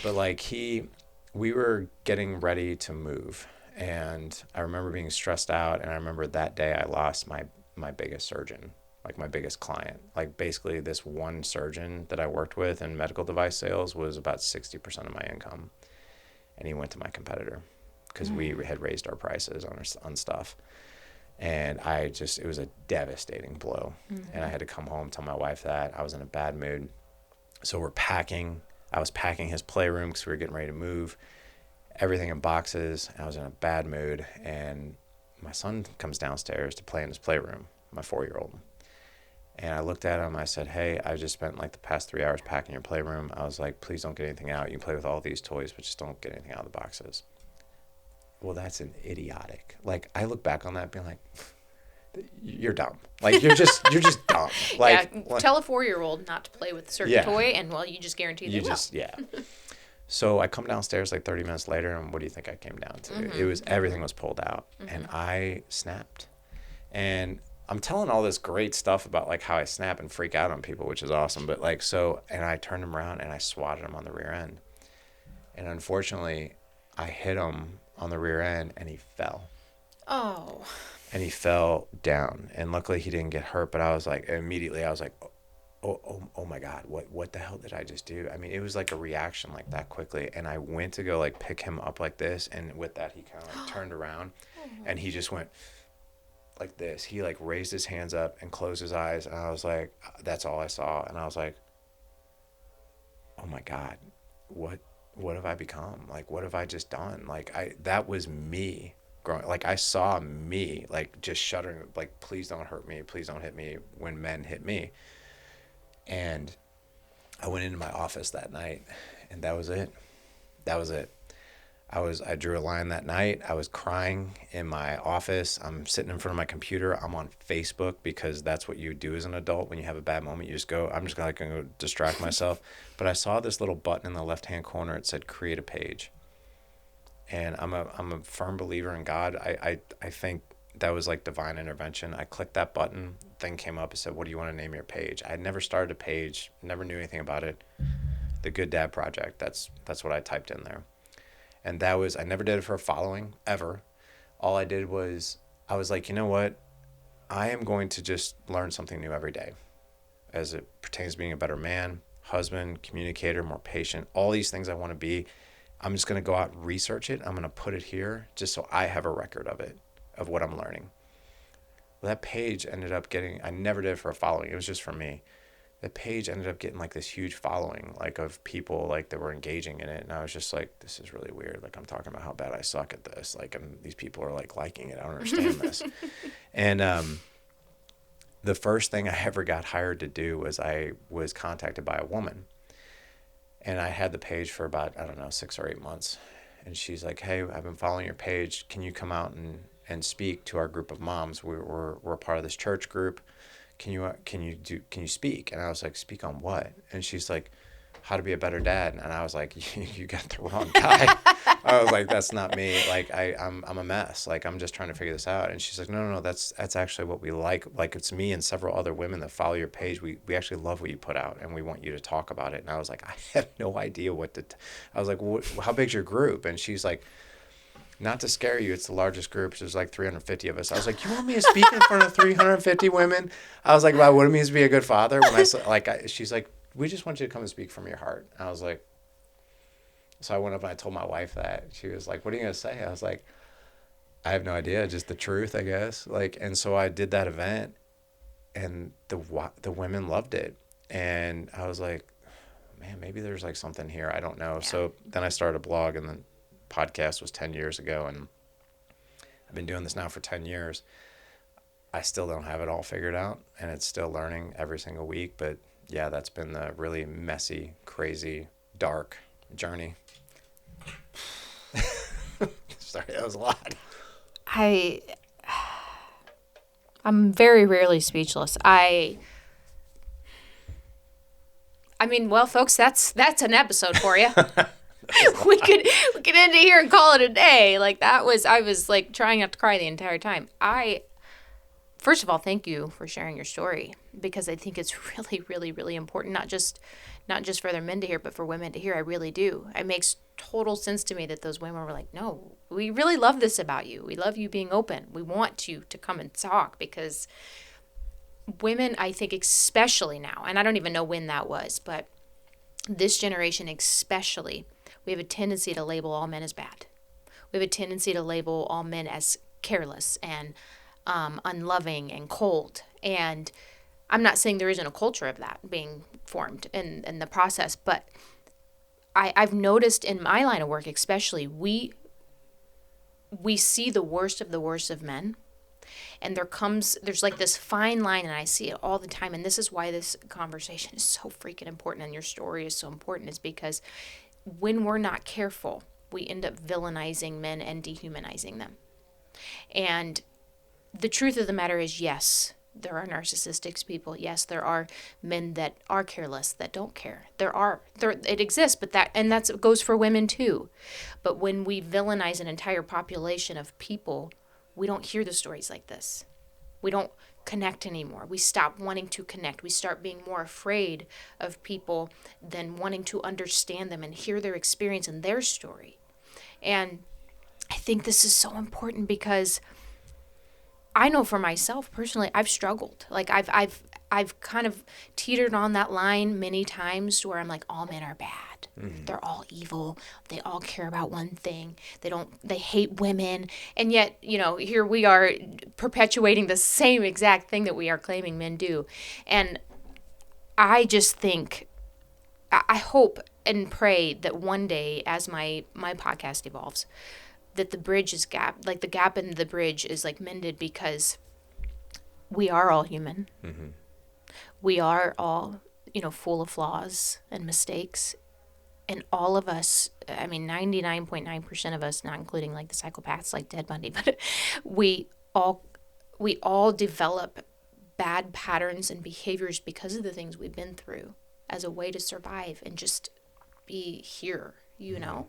S5: But like, we were getting ready to move. And I remember being stressed out. And I remember that day I lost my biggest surgeon, like my biggest client. Like, basically this one surgeon that I worked with in medical device sales was about 60% of my income. And he went to my competitor because we had raised our prices on stuff. And it was a devastating blow. Mm-hmm. And I had to come home, tell my wife that. I was in a bad mood. So we're packing. I was packing his playroom because we were getting ready to move. Everything in boxes. I was in a bad mood. And my son comes downstairs to play in his playroom, my 4-year-old. And I looked at him. I said, hey, I just spent like the past 3 hours packing your playroom. I was like, please don't get anything out. You can play with all these toys, but just don't get anything out of the boxes. Well, that's an idiotic. Like, I look back on that being like, you're dumb. Like, you're just dumb. Like,
S6: yeah, tell a 4-year-old not to play with a certain toy, and well, you just guarantee they will.
S5: Yeah. So I come downstairs like 30 minutes later, and what do you think I came down to? Mm-hmm. Everything was pulled out, and I snapped. And I'm telling all this great stuff about like how I snap and freak out on people, which is awesome. But like, and I turned him around and I swatted him on the rear end. And unfortunately, I hit him on the rear end and he fell.
S6: Oh.
S5: And he fell down. And luckily he didn't get hurt, but I was like, oh my God, what the hell did I just do? I mean, it was like a reaction like that quickly. And I went to go like pick him up like this. And with that, he kind of like turned around and he just went like this. He like raised his hands up and closed his eyes. And I was like, that's all I saw. And I was like, oh my God, what have I become? Like, what have I just done? Like, that was me growing. Like, I saw me like just shuddering, like, please don't hurt me. Please don't hit me when men hit me. And I went into my office that night and that was it. I drew a line that night. I was crying in my office. I'm sitting in front of my computer. I'm on Facebook because that's what you do as an adult when you have a bad moment. You just go, I'm just going to go distract myself. But I saw this little button in the left-hand corner. It said create a page. And I'm a firm believer in God. I think that was like divine intervention. I clicked that button. Thing came up. It said, what do you want to name your page? I had never started a page. Never knew anything about it. The Good Dad Project. That's what I typed in there. And I never did it for a following, ever. All I did was, I was like, you know what? I am going to just learn something new every day as it pertains to being a better man, husband, communicator, more patient, all these things I want to be. I'm just going to go out and research it. I'm going to put it here just so I have a record of it, of what I'm learning. Well, that page ended up I never did it for a following. It was just for me. The page ended up getting like this huge following, like of people like that were engaging in it. And I was just like, this is really weird. Like, I'm talking about how bad I suck at this. Like, and these people are like liking it. I don't understand this. And the first thing I ever got hired to do was I was contacted by a woman, and I had the page for about, I don't know, 6 or 8 months. And she's like, hey, I've been following your page. Can you come out and speak to our group of moms? We're a part of this church group. Can you speak? And I was like, speak on what? And she's like, how to be a better dad. And I was like, you got the wrong guy. I was like, that's not me. Like I'm a mess. Like I'm just trying to figure this out. And she's like, no, that's actually what we like. Like it's me and several other women that follow your page. We actually love what you put out, and we want you to talk about it. And I was like, I have no idea what to. I was like, how big's your group? And she's like, not to scare you, it's the largest group. There's like 350 of us. I was like, you want me to speak in front of 350 women? I was like, well, what it means to be a good father. She's like, we just want you to come and speak from your heart. I was like, so I went up and I told my wife that. She was like, what are you going to say? I was like, I have no idea, just the truth, I guess. Like, and so I did that event, and the women loved it. And I was like, man, maybe there's like something here. I don't know. Yeah. So then I started a blog, and then podcast was 10 years ago, and I've been doing this now for 10 years. I still don't have it all figured out, and it's still learning every single week. But yeah, that's been the really messy, crazy, dark journey. Sorry, that was a lot.
S6: I'm very rarely speechless. I mean, well, folks, that's an episode for you. we could end it here and call it a day. Like I was like trying not to cry the entire time. First of all, thank you for sharing your story, because I think it's really, really, really important, not just for other men to hear, but for women to hear. I really do. It makes total sense to me that those women were like, no, we really love this about you. We love you being open. We want you to come and talk, because women, I think especially now, and I don't even know when that was, but this generation especially, we have a tendency to label all men as bad. We have a tendency to label all men as careless and unloving and cold. And I'm not saying there isn't a culture of that being formed in the process, but I've noticed in my line of work especially, we see the worst of men. And there's like this fine line, and I see it all the time. And this is why this conversation is so freaking important, and your story is so important, is because when we're not careful, we end up villainizing men and dehumanizing them. And the truth of the matter is, yes, there are narcissistic people. Yes, there are men that are careless, that don't care. It exists, but that goes for women too. But when we villainize an entire population of people, we don't hear the stories like this. We don't connect anymore. We stop wanting to connect. We start being more afraid of people than wanting to understand them and hear their experience and their story. And I think this is so important, because I know for myself personally, I've struggled. Like I've kind of teetered on that line many times where I'm like, all men are bad. Mm-hmm. They're all evil. They all care about one thing. They hate women. And yet, here we are perpetuating the same exact thing that we are claiming men do. And I just think, I hope and pray that one day, as my podcast evolves, that the bridge is the gap in the bridge is like mended, because we are all human. Mm-hmm. We are all, full of flaws and mistakes. And all of us, 99.9% of us, not including like the psychopaths like Ted Bundy, but we all develop bad patterns and behaviors because of the things we've been through as a way to survive and just be here, Mm-hmm.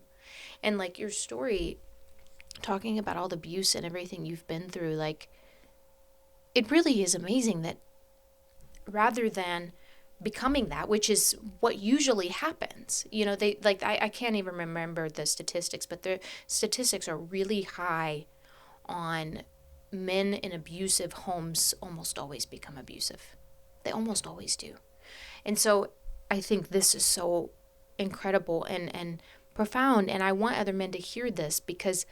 S6: And like your story, talking about all the abuse and everything you've been through, like, it really is amazing that rather than becoming that, which is what usually happens, I can't even remember the statistics, but the statistics are really high on men in abusive homes almost always become abusive. They almost always do. And so I think this is so incredible and profound, and I want other men to hear this, because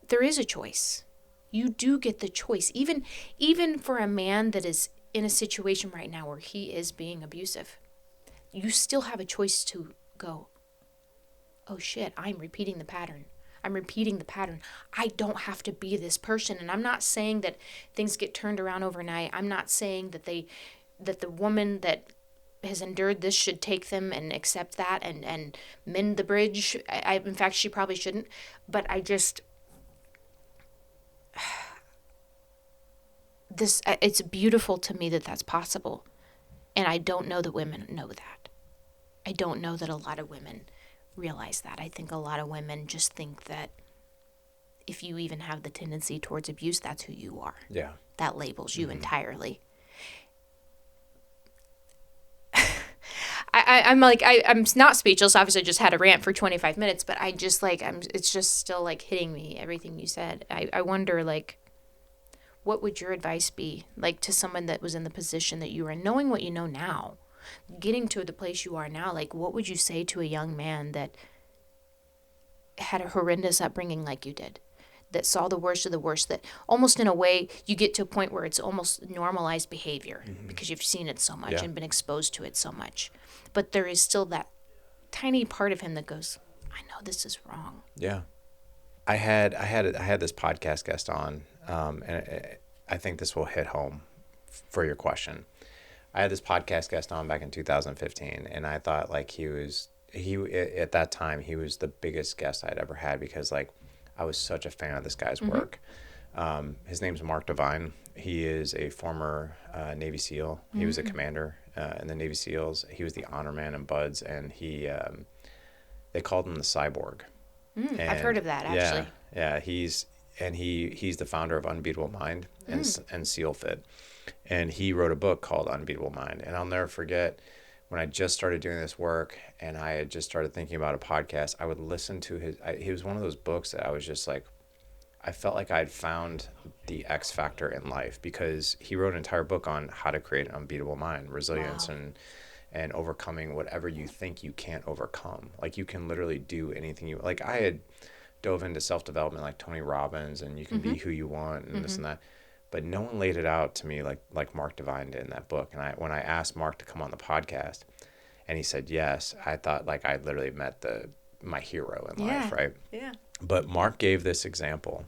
S6: there is a choice. You do get the choice. Even for a man that is in a situation right now where he is being abusive, you still have a choice to go, oh shit, I'm repeating the pattern. I'm repeating the pattern. I don't have to be this person. And I'm not saying that things get turned around overnight. I'm not saying that the woman that has endured this should take them and accept that and mend the bridge. In fact, she probably shouldn't. But I just, it's beautiful to me that that's possible. And I don't know that women know that. I don't know that a lot of women realize that. I think a lot of women just think that if you even have the tendency towards abuse, that's who you are.
S5: Yeah.
S6: That labels you entirely. I'm not speechless. Obviously, I just had a rant for 25 minutes, but I just it's just still like hitting me, everything you said. I wonder, like, what would your advice be, like, to someone that was in the position that you were in, knowing what you know now, getting to the place you are now? Like, what would you say to a young man that had a horrendous upbringing like you did, that saw the worst of the worst, that almost in a way you get to a point where it's almost normalized behavior because you've seen it so much and been exposed to it so much. But there is still that tiny part of him that goes, I know this is wrong.
S5: Yeah. I had this podcast guest on, and I think this will hit home for your question. I had this podcast guest on back in 2015, and I thought, like, he at that time, he was the biggest guest I'd ever had, because, like, I was such a fan of this guy's work. His name's Mark Devine. He is a former Navy SEAL. He was a commander in the Navy SEALs. He was the honor man in Buds, and they called him the Cyborg.
S6: I've heard of that, actually.
S5: Yeah, he's the founder of Unbeatable Mind and SEAL Fit. And he wrote a book called Unbeatable Mind. And I'll never forget, when I just started doing this work and I had just started thinking about a podcast, I would listen to he was one of those books that I was just like, I felt like I'd found the X factor in life, because he wrote an entire book on how to create an unbeatable mind, resilience, and overcoming whatever you think you can't overcome. Like, you can literally do anything like, I had dove into self-development like Tony Robbins, and you can be who you want and this and that. But no one laid it out to me like Mark Devine did in that book. And when I asked Mark to come on the podcast and he said yes, I thought, like, I literally met my hero in life, right?
S6: Yeah.
S5: But Mark gave this example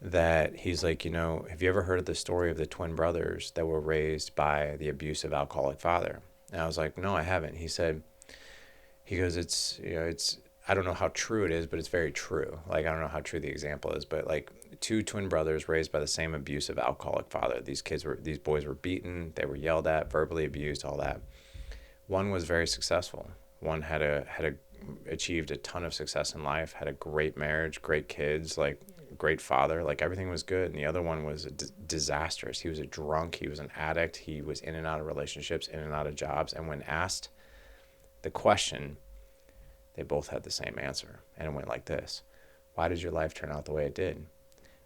S5: that he's like, have you ever heard of the story of the twin brothers that were raised by the abusive alcoholic father? And I was like, no, I haven't. He goes, it's I don't know how true it is, but it's very true. Like, I don't know how true the example is, but, like, two twin brothers raised by the same abusive alcoholic father. These boys were beaten, they were yelled at, verbally abused, all that. One was very successful. One had achieved a ton of success in life, had a great marriage, great kids, like, great father, like, everything was good. And the other one was disastrous. He was a drunk, he was an addict, he was in and out of relationships, in and out of jobs. And when asked the question, they both had the same answer. And it went like this: why did your life turn out the way it did?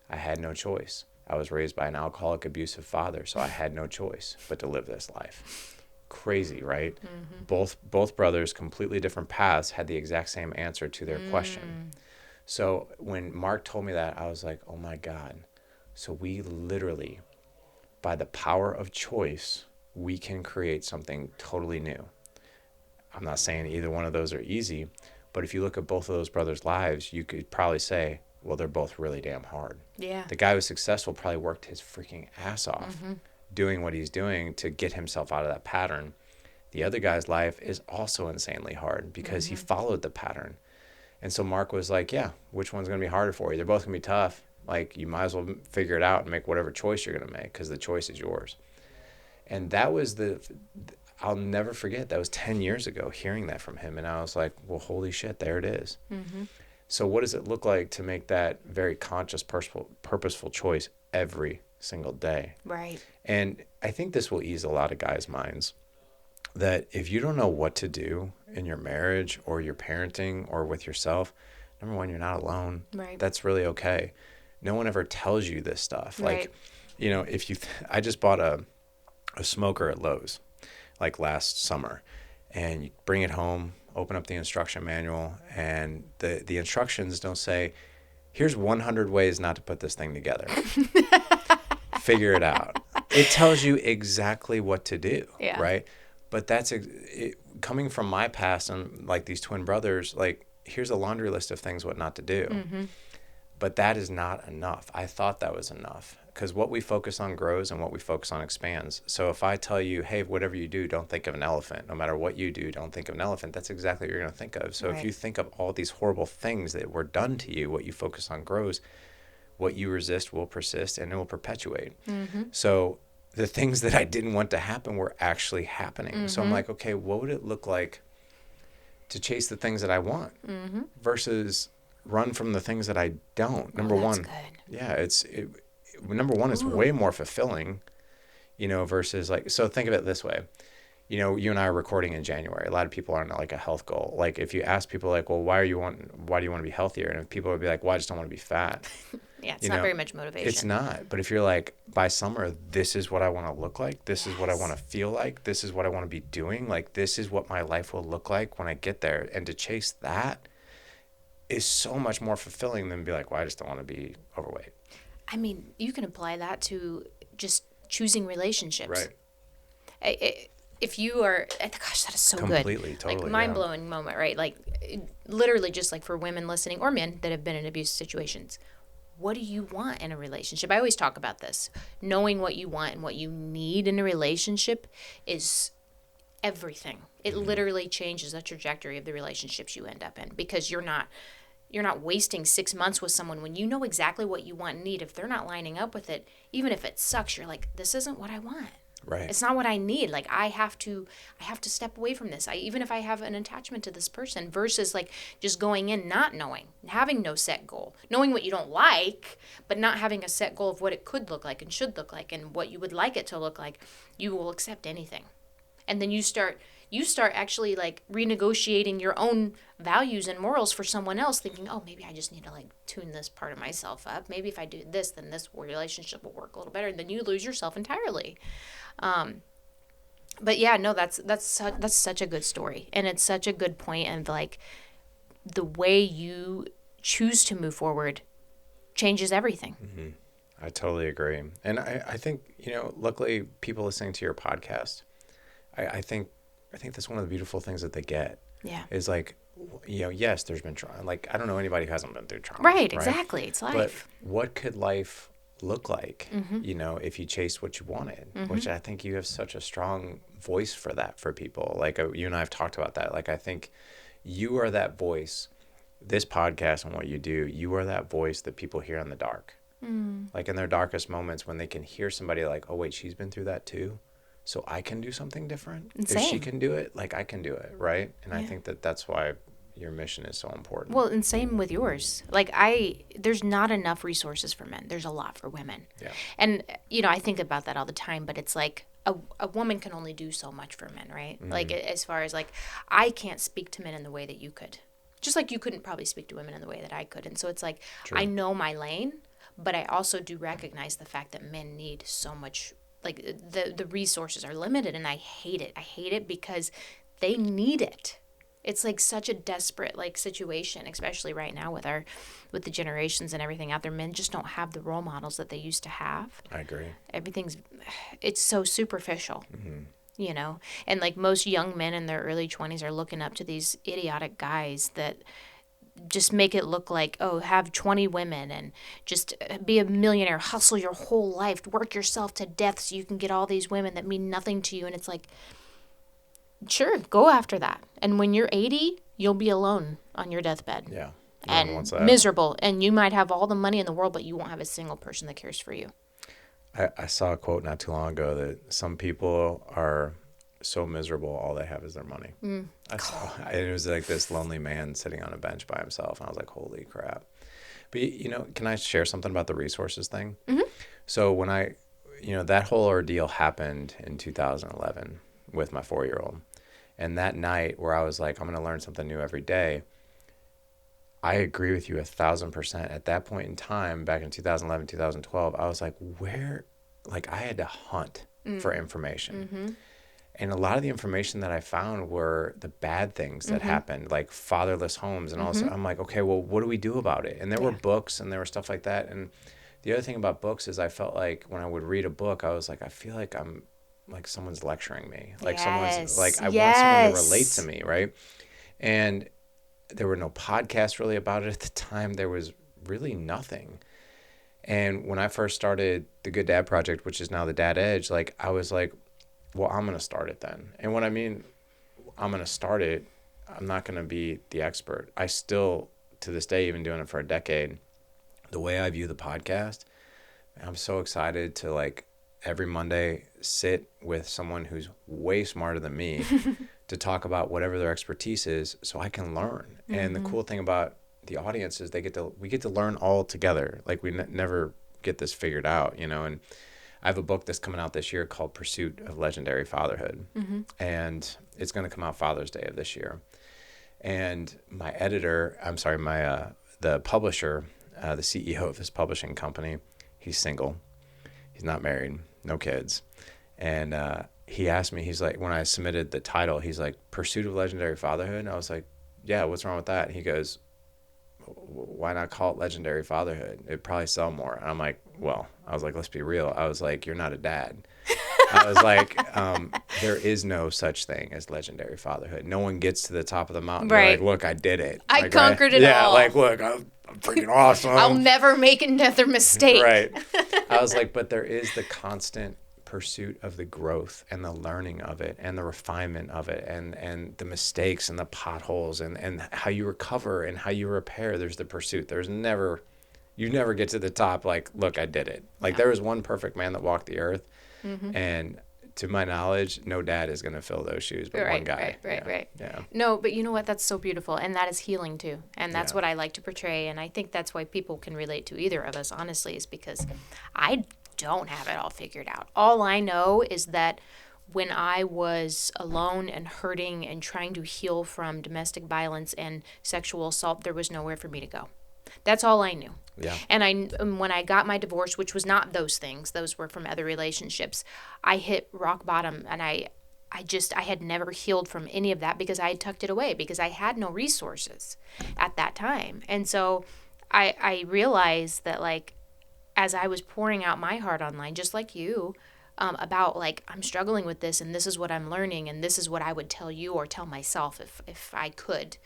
S5: I had no choice. I was raised by an alcoholic, abusive father, so I had no choice but to live this life. Crazy, right? Both brothers, completely different paths, had the exact same answer to their question. So when Mark told me that, I was like, oh my God. So we literally, by the power of choice, we can create something totally new. I'm not saying either one of those are easy, but if you look at both of those brothers' lives, you could probably say, well, they're both really damn hard.
S6: Yeah.
S5: The guy who's successful probably worked his freaking ass off doing what he's doing to get himself out of that pattern. The other guy's life is also insanely hard because he followed the pattern. And so Mark was like, yeah, which one's going to be harder for you? They're both going to be tough. Like, you might as well figure it out and make whatever choice you're going to make, because the choice is yours. And that was I'll never forget, that was 10 years ago, hearing that from him. And I was like, well, holy shit, there it is. So what does it look like to make that very conscious, purposeful choice every single day?
S6: Right.
S5: And I think this will ease a lot of guys' minds, that if you don't know what to do in your marriage or your parenting or with yourself, number one, you're not alone.
S6: Right.
S5: That's really okay. No one ever tells you this stuff.
S6: Right.
S5: Like, I just bought a smoker at Lowe's, like, last summer, and you bring it home, open up the instruction manual, and the instructions don't say, here's 100 ways not to put this thing together. Figure it out. It tells you exactly what to do, right? But that's coming from my past, and like these twin brothers, like, here's a laundry list of things what not to do.
S6: Mm-hmm.
S5: But that is not enough. I thought that was enough, because what we focus on grows and what we focus on expands. So if I tell you, hey, whatever you do, don't think of an elephant. No matter what you do, don't think of an elephant. That's exactly what you're going to think of. So if you think of all these horrible things that were done to you, what you focus on grows. What you resist will persist, and it will perpetuate.
S6: Mm-hmm.
S5: So the things that I didn't want to happen were actually happening.
S6: Mm-hmm.
S5: So I'm like, okay, what would it look like to chase the things that I want versus run from the things that I don't? Number one, yeah, number one, it's way more fulfilling, versus like, so think of it this way. You and I are recording in January. A lot of people aren't like a health goal. Like if you ask people like, well, why do you want to be healthier? And if people would be like, well, I just don't want to be fat.
S6: Yeah, it's not very much motivation.
S5: It's not. But if you're like, by summer, this is what I want to look like. This is what I want to feel like. This is what I want to be doing. Like, this is what my life will look like when I get there. And to chase that is so much more fulfilling than be like, well, I just don't want to be overweight.
S6: I mean, you can apply that to just choosing relationships.
S5: Right.
S6: If you are, gosh, that is so
S5: Completely,
S6: good.
S5: totally,
S6: like mind-blowing moment, right? Like literally just like for women listening or men that have been in abusive situations. What do you want in a relationship? I always talk about this. Knowing what you want and what you need in a relationship is everything. It literally changes the trajectory of the relationships you end up in, because you're not wasting 6 months with someone when you know exactly what you want and need. If they're not lining up with it, even if it sucks, you're like, this isn't what I want.
S5: Right.
S6: It's not what I need. Like I have to step away from this. Even if I have an attachment to this person, versus like just going in not knowing, having no set goal, knowing what you don't like, but not having a set goal of what it could look like and should look like and what you would like it to look like. You will accept anything. And then you start actually like renegotiating your own values and morals for someone else, thinking, oh, maybe I just need to like tune this part of myself up. Maybe if I do this, then this relationship will work a little better. And then you lose yourself entirely. But yeah, no, that's such a good story. And it's such a good point. And like the way you choose to move forward changes everything.
S5: Mm-hmm. I totally agree. And I think, luckily people listening to your podcast, I think that's one of the beautiful things that they get.
S6: Yeah. Is
S5: like, yes, there's been trauma. Like, I don't know anybody who hasn't been through trauma.
S6: Right, exactly. It's life.
S5: But what could life look like, if you chased what you wanted, which I think you have such a strong voice for that for people. Like you and I have talked about that. Like, I think you are that voice, this podcast and what you do, you are that voice that people hear in the dark. Like in their darkest moments when they can hear somebody like, oh wait, she's been through that too. So I can do something different. Insane. If she can do it, like I can do it, right? And I think that's why your mission is so important.
S6: Well, and same with yours. Like there's not enough resources for men. There's a lot for women.
S5: Yeah.
S6: And I think about that all the time, but it's like a woman can only do so much for men, right? Like as far as like, I can't speak to men in the way that you could. Just like you couldn't probably speak to women in the way that I could. And so it's like, True. I know my lane, but I also do recognize the fact that men need so much. Like the resources are limited, and I hate it. I hate it because they need it. It's like such a desperate like situation, especially right now with the generations and everything out there. Men just don't have the role models that they used to have.
S5: I agree.
S6: It's so superficial, and like most young men in their early 20s are looking up to these idiotic guys that just make it look like, oh, have 20 women and just be a millionaire, hustle your whole life, work yourself to death so you can get all these women that mean nothing to you. And it's like, sure, go after that. And when you're 80, you'll be alone on your deathbed.
S5: Yeah.
S6: And miserable. And you might have all the money in the world, but you won't have a single person that cares for you.
S5: I saw a quote not too long ago that some people are so miserable, all they have is their money. It was like this lonely man sitting on a bench by himself, and I was like, holy crap. But can I share something about the resources thing? So when that whole ordeal happened in 2011 with my 4-year-old, and that night where I was like, I'm going to learn something new every day, I agree with you 1,000%. At that point in time, back in 2011, 2012, I was like, I had to hunt for information. And a lot of the information that I found were the bad things that happened, like fatherless homes. And also, I'm like, okay, well, what do we do about it? And there were books and there were stuff like that. And the other thing about books is I felt like when I would read a book, I was like, I feel like I'm like someone's lecturing me. Like someone's like, I want someone to relate to me, right? And there were no podcasts really about it at the time. There was really nothing. And when I first started the Good Dad Project, which is now the Dad Edge, like I was like, well, I'm going to start it then. And when I mean I'm going to start it, I'm not going to be the expert. I still, to this day, even doing it for a decade, the way I view the podcast, I'm so excited to like every Monday sit with someone who's way smarter than me to talk about whatever their expertise is so I can learn. Mm-hmm. And the cool thing about the audience is we get to learn all together. Like we never get this figured out, you know. And I have a book that's coming out this year called Pursuit of Legendary Fatherhood. Mm-hmm. And it's going to come out Father's Day of this year. And my the publisher, the CEO of his publishing company, he's single. He's not married, no kids. And he asked me, he's like, when I submitted the title, he's like, Pursuit of Legendary Fatherhood. And I was like, yeah, what's wrong with that? And he goes, why not call it Legendary Fatherhood? It'd probably sell more. And I'm like, well, I was like, let's be real. I was like, you're not a dad. I was like, there is no such thing as legendary fatherhood. No one gets to the top of the mountain.
S6: Right.
S5: Like, look, I did it.
S6: I conquered it all.
S5: Yeah, like, look, I'm freaking awesome.
S6: I'll never make another mistake.
S5: Right. I was like, but there is the constant pursuit of the growth and the learning of it and the refinement of it and the mistakes and the potholes and how you recover and how you repair. There's the pursuit. You never get to the top like, look, I did it. Like there was one perfect man that walked the earth. Mm-hmm. And to my knowledge, no dad is going to fill those shoes, but one guy.
S6: Right.
S5: Yeah.
S6: No, but you know what? That's so beautiful. And that is healing too. And that's what I like to portray. And I think that's why people can relate to either of us, honestly, is because I don't have it all figured out. All I know is that when I was alone and hurting and trying to heal from domestic violence and sexual assault, there was nowhere for me to go. That's all I knew.
S5: Yeah.
S6: And when I got my divorce, which was not those things, those were from other relationships, I hit rock bottom and I had never healed from any of that because I had tucked it away because I had no resources at that time. And so I realized that like, as I was pouring out my heart online, just like you, about like, I'm struggling with this and this is what I'm learning and this is what I would tell you or tell myself if I could,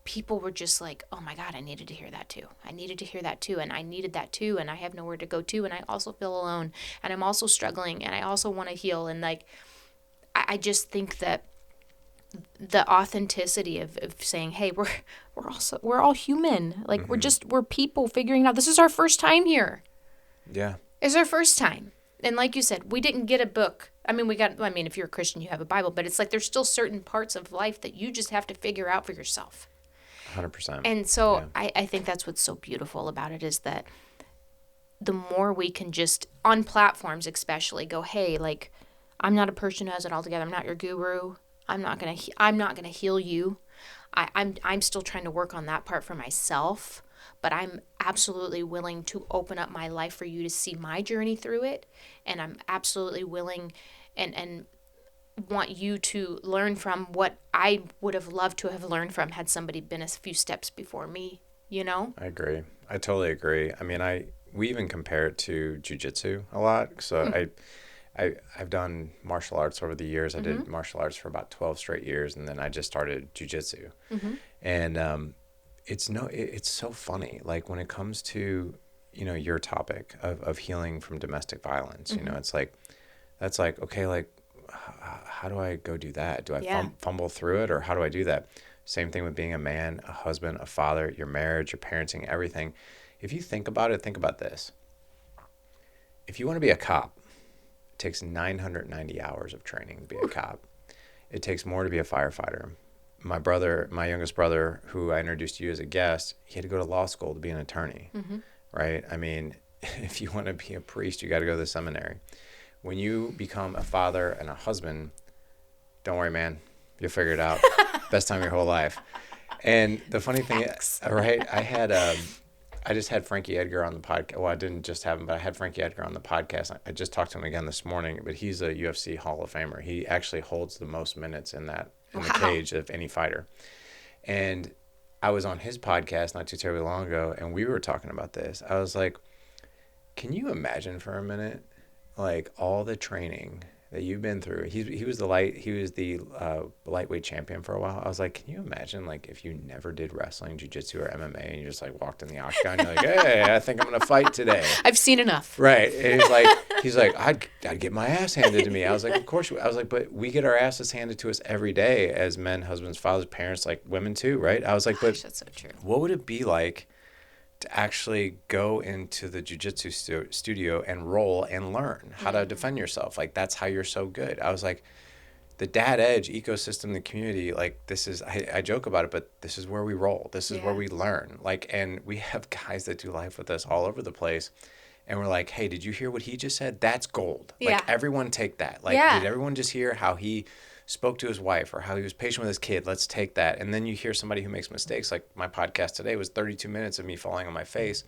S6: people were just like, oh my God, I needed to hear that too. I needed to hear that too. And I needed that too. And I have nowhere to go to. And I also feel alone. And I'm also struggling. And I also want to heal. And like, I just think that the authenticity of saying, hey, we're all human. Like mm-hmm. we're people figuring out, this is our first time here.
S5: Yeah.
S6: It's our first time. And like you said, we didn't get a book. If you're a Christian, you have a Bible, but it's like, there's still certain parts of life that you just have to figure out for yourself.
S5: 100%.
S6: And so I think that's what's so beautiful about it is that the more we can just, on platforms especially, go, hey, like, I'm not a person who has it all together. I'm not your guru. I'm not gonna heal you. I'm still trying to work on that part for myself, but I'm absolutely willing to open up my life for you to see my journey through it. And I'm absolutely willing and want you to learn from what I would have loved to have learned from had somebody been a few steps before me, you know?
S5: I agree. I totally agree. I mean, we even compare it to jiu-jitsu a lot. So I've done martial arts over the years. I mm-hmm. did martial arts for about 12 straight years. And then I just started jiu-jitsu. Mm-hmm. And it's so funny. Like when it comes to, you know, your topic of healing from domestic violence, mm-hmm. you know, it's like, that's like, okay, like, how do I go do that? Do I fumble through it or how do I do that? Same thing with being a man, a husband, a father, your marriage, your parenting, everything. If you think about it, think about this. If you want to be a cop, it takes 990 hours of training to be a cop. It takes more to be a firefighter. My youngest brother, who I introduced to you as a guest, he had to go to law school to be an attorney, mm-hmm. right? I mean, if you want to be a priest, you got to go to the seminary. When you become a father and a husband, don't worry, man. You'll figure it out. Best time of your whole life. And the funny thing is, right, I just had Frankie Edgar on the podcast. Well, I didn't just have him, but I had Frankie Edgar on the podcast. I just talked to him again this morning, but he's a UFC Hall of Famer. He actually holds the most minutes in the cage of any fighter. And I was on his podcast not too terribly long ago, and we were talking about this. I was like, can you imagine for a minute, like all the training that you've been through. He was the lightweight champion for a while. I was like, can you imagine like if you never did wrestling, jiu-jitsu, or MMA, and you just like walked in the octagon, you're like, hey, I think I'm gonna fight today.
S6: I've seen enough.
S5: Right. And he's like, I'd get my ass handed to me. I was like, of course you. I was like, but we get our asses handed to us every day as men, husbands, fathers, parents, like women too, right? I was like,
S6: Gosh, that's so true.
S5: What would it be like to actually go into the jiu-jitsu studio and roll and learn how to defend yourself? Like, that's how you're so good. I was like, the Dad Edge ecosystem, the community, like, this is, I joke about it, but this is where we roll. This is where we learn. Like, and we have guys that do life with us all over the place. And we're like, hey, did you hear what he just said? That's gold. Like, everyone take that. Like, did everyone just hear how he spoke to his wife or how he was patient with his kid? Let's take that. And then you hear somebody who makes mistakes. Like my podcast today was 32 minutes of me falling on my face.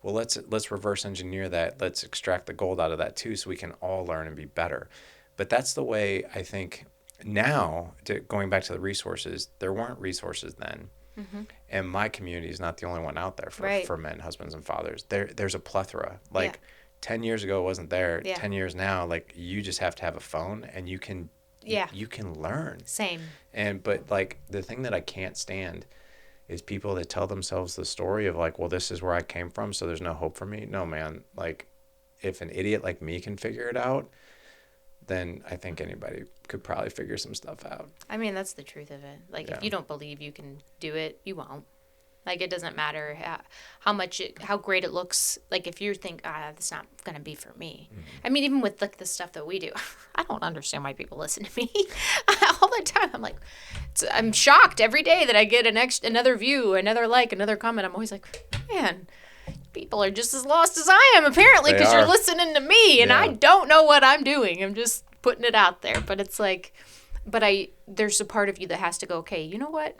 S5: Well, let's reverse engineer that. Let's extract the gold out of that too, so we can all learn and be better. But that's the way I think now, going back to the resources, there weren't resources then. And my community is not the only one out there for men, husbands, and fathers. There's a plethora. Like 10 years ago, it wasn't there. 10 years now, like you just have to have a phone and you can you can learn.
S6: Same.
S5: But like the thing that I can't stand is people that tell themselves the story of like, well, this is where I came from, so there's no hope for me. No, man. Like, if an idiot like me can figure it out, then I think anybody could probably figure some stuff out.
S6: I mean, that's the truth of it. Like, if you don't believe you can do it, you won't. Like, it doesn't matter how great it looks. Like, if you think, that's not going to be for me. I mean, even with, like, the stuff that we do, I don't understand why people listen to me. All the time, I'm like, I'm shocked every day that I get another view, another like, another comment. I'm always like, man, people are just as lost as I am, apparently, because you're listening to me, and I don't know what I'm doing. I'm just putting it out there. But it's like, there's a part of you that has to go, okay, you know what?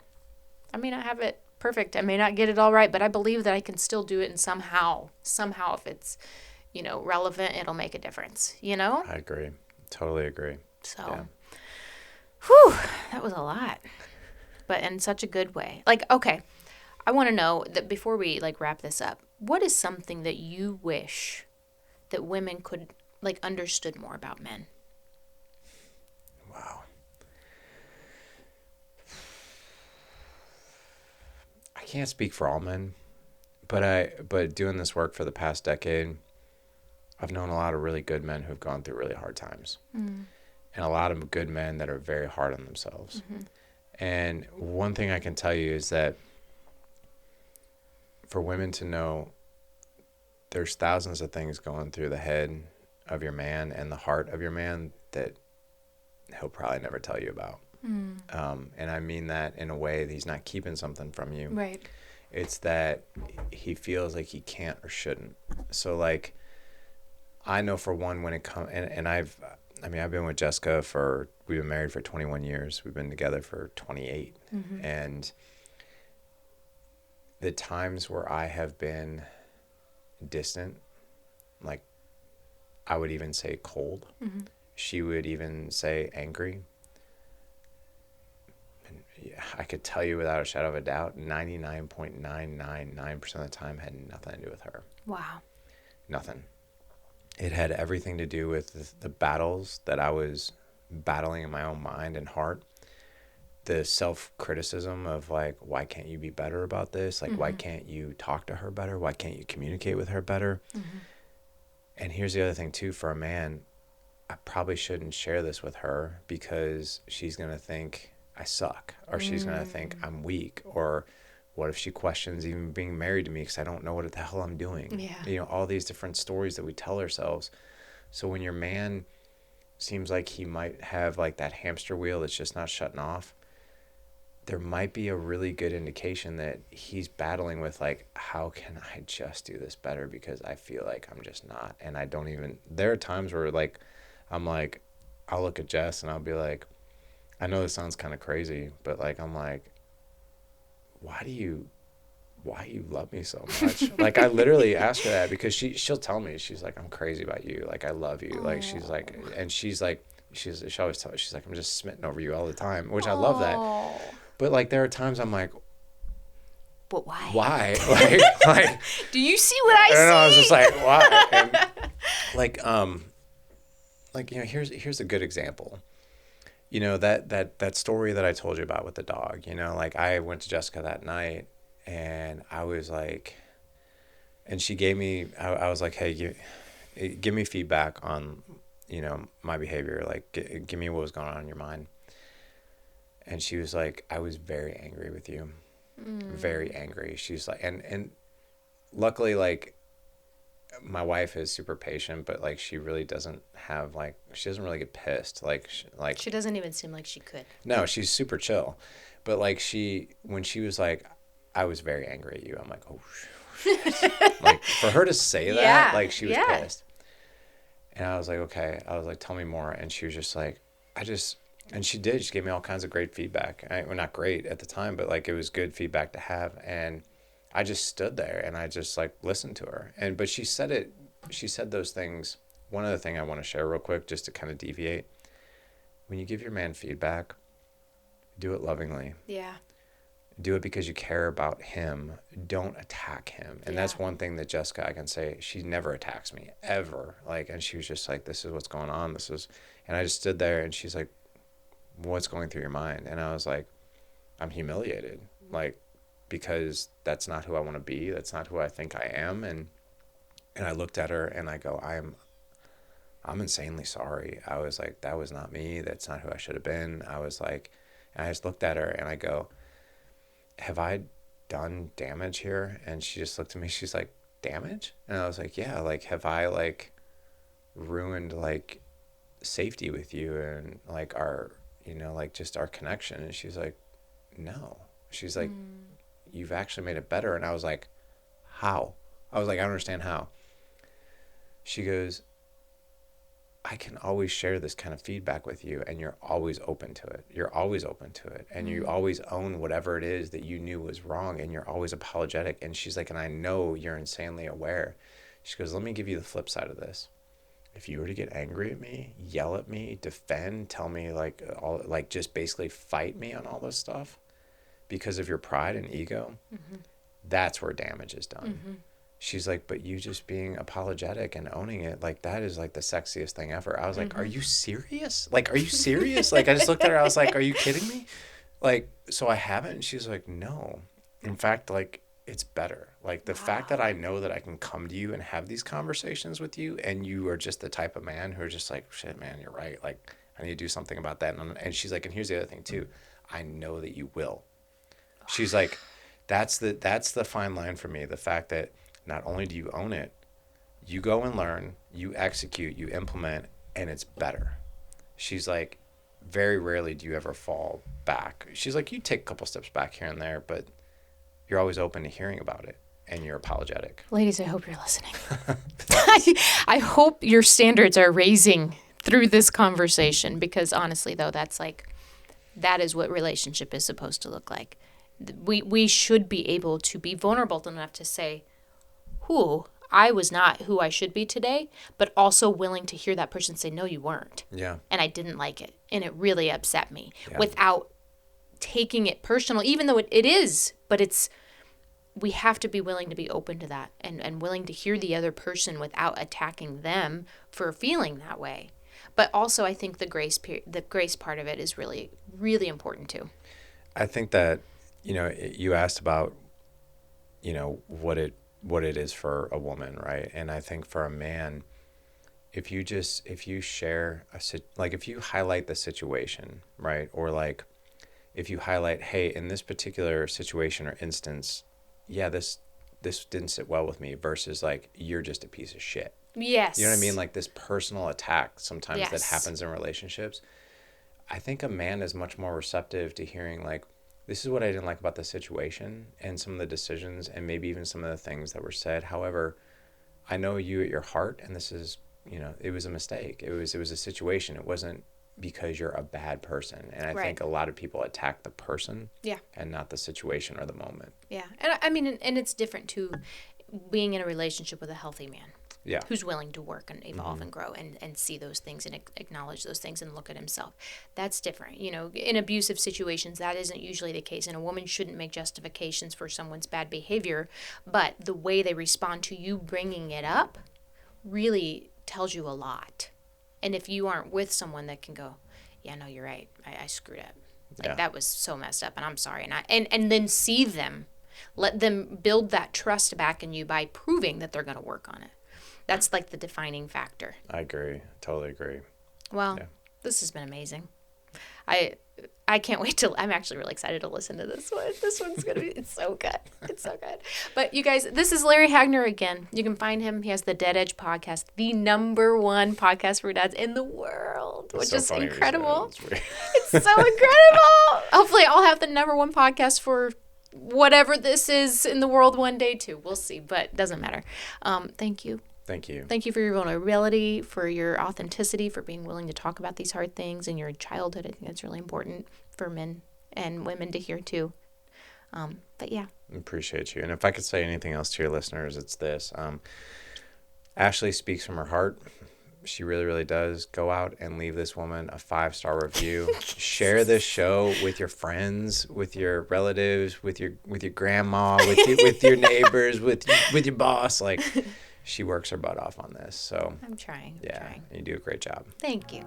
S6: I may not have it perfect. I may not get it all right, but I believe that I can still do it, and somehow if it's, relevant, it'll make a difference, I
S5: agree. Totally agree.
S6: So, whew, that was a lot, but in such a good way. Like, okay, I want to know that before we like wrap this up, what is something that you wish that women could like understood more about men?
S5: Wow. I can't speak for all men, but doing this work for the past decade, I've known a lot of really good men who've gone through really hard times, and a lot of good men that are very hard on themselves. And one thing I can tell you is that for women to know there's thousands of things going through the head of your man and the heart of your man that he'll probably never tell you about. And I mean that in a way that he's not keeping something from you.
S6: Right.
S5: It's that he feels like he can't or shouldn't. So like, I know for one, when it comes, and I've been with Jessica we've been married for 21 years. We've been together for 28. And the times where I have been distant, like I would even say cold. She would even say angry. I could tell you without a shadow of a doubt, 99.999% of the time had nothing to do with her.
S6: Wow.
S5: Nothing. It had everything to do with the battles that I was battling in my own mind and heart. The self-criticism of like, why can't you be better about this? Like, why can't you talk to her better? Why can't you communicate with her better? And here's the other thing too, for a man, I probably shouldn't share this with her because she's going to think I suck, or she's going to think I'm weak, or what if she questions even being married to me because I don't know what the hell I'm doing?
S6: Yeah.
S5: All these different stories that we tell ourselves. So when your man seems like he might have like that hamster wheel that's just not shutting off, there might be a really good indication that he's battling with like, how can I just do this better? Because I feel like I'm just not. And I don't even, there are times where like, I'm like, I'll look at Jess and I'll be like, I know this sounds kind of crazy, but like, I'm like, why you love me so much? Like, I literally ask her that because she'll tell me, she's like, I'm crazy about you. Like, I love you. Like, she's like, and she's like, she always tells me, she's like, I'm just smitten over you all the time, which I love that. But like, there are times I'm like,
S6: but why?
S5: Why? like, do
S6: you see what I see?
S5: And I was just like, why? And like, like, here's a good example. That story that I told you about with the dog, like I went to Jessica that night and I was like, and she gave me, I was like, hey, give me feedback on, my behavior. Like, give me what was going on in your mind. And she was like, I was very angry with you. Very angry. She's like, and luckily, like, my wife is super patient, but like she really doesn't have like, she doesn't really get pissed. She
S6: doesn't even seem like she could.
S5: No, she's super chill. But like when she was like, I was very angry at you. I'm like, oh shit. Like for her to say that, like she was pissed. And I was like, okay. I was like, tell me more. And she was just like, and she did. She gave me all kinds of great feedback. Well, not great at the time, but like it was good feedback to have. And I just stood there and I just like listened to her. But she said those things. One other thing I want to share real quick, just to kind of deviate. When you give your man feedback, do it lovingly.
S6: Yeah.
S5: Do it because you care about him. Don't attack him. And that's one thing that Jessica, I can say, she never attacks me ever. Like, and she was just like, this is what's going on. And I just stood there and she's like, what's going through your mind? And I was like, I'm humiliated. Like, because that's not who I want to be. That's not who I think I am. And I looked at her and I go, I'm insanely sorry. I was like, that was not me. That's not who I should have been. I was like, and I just looked at her and I go, have I done damage here? And she just looked at me. She's like, damage? And I was like, yeah. Like, have I like ruined like safety with you and like our, like just our connection? And she's like, no. She's like, you've actually made it better. And I was like, how? I was like, I don't understand how. She goes, I can always share this kind of feedback with you and you're always open to it. You're always open to it. And you always own whatever it is that you knew was wrong and you're always apologetic. And she's like, and I know you're insanely aware. She goes, let me give you the flip side of this. If you were to get angry at me, yell at me, defend, tell me just basically fight me on all this stuff because of your pride and ego, that's where damage is done. She's like, but you just being apologetic and owning it, like that is like the sexiest thing ever. I was like, are you serious? Like, are you serious? Like, I just looked at her. I was like, are you kidding me? Like, so I haven't. And she's like, no. In fact, like, it's better. Like the fact that I know that I can come to you and have these conversations with you and you are just the type of man who are just like, shit, man, you're right. Like, I need to do something about that. And she's like, and here's the other thing too. I know that you will. She's like, that's the fine line for me. The fact that not only do you own it, you go and learn, you execute, you implement, and it's better. She's like, very rarely do you ever fall back. She's like, you take a couple steps back here and there, but you're always open to hearing about it, and you're apologetic.
S6: Ladies, I hope you're listening. I hope your standards are raising through this conversation because honestly, though, that is what relationship is supposed to look like. We should be able to be vulnerable enough to say, I was not who I should be today, but also willing to hear that person say, no, you weren't. Yeah. And I didn't like it. And it really upset me without taking it personal, even though it is, but we have to be willing to be open to that and willing to hear the other person without attacking them for feeling that way. But also I think the grace part of it is really, really important too.
S5: I think that, you asked about, what it is for a woman, right? And I think for a man, if you share if you highlight the situation, right? Or like, if you highlight, hey, in this particular situation or instance, this didn't sit well with me versus like, you're just a piece of shit.
S6: Yes.
S5: You know what I mean? Like this personal attack sometimes that happens in relationships. I think a man is much more receptive to hearing like, this is what I didn't like about the situation and some of the decisions and maybe even some of the things that were said. However, I know you at your heart, and this is, it was a mistake. It was a situation. It wasn't because you're a bad person. And I think a lot of people attack the person and not the situation or the moment.
S6: Yeah. And I mean, and it's different too, being in a relationship with a healthy man.
S5: Yeah.
S6: Who's willing to work and evolve and grow and see those things and acknowledge those things and look at himself. That's different. In abusive situations, that isn't usually the case. And a woman shouldn't make justifications for someone's bad behavior. But the way they respond to you bringing it up really tells you a lot. And if you aren't with someone that can go, yeah, no, you're right. I screwed up. Like, that was so messed up, and I'm sorry. And then see them. Let them build that trust back in you by proving that they're going to work on it. That's like the defining factor.
S5: I agree. Totally agree.
S6: Well, this has been amazing. I can't wait to. I'm actually really excited to listen to this one. This one's gonna be. It's so good. It's so good. But you guys, this is Larry Hagner again. You can find him. He has the Dead Edge podcast, the #1 podcast for dads in the world, which is incredible. It's so incredible. Hopefully, I'll have the #1 podcast for whatever this is in the world one day too. We'll see, but it doesn't matter. Thank you.
S5: Thank you.
S6: Thank you for your vulnerability, for your authenticity, for being willing to talk about these hard things in your childhood. I think that's really important for men and women to hear too. But yeah.
S5: Appreciate you. And if I could say anything else to your listeners, it's this. Ashley speaks from her heart. She really, really does. Go out and leave this woman a 5-star review. Share this show with your friends, with your relatives, with your grandma, with your neighbors, with your boss. Like, she works her butt off on this. So
S6: I'm trying.
S5: You do a great job.
S6: Thank you.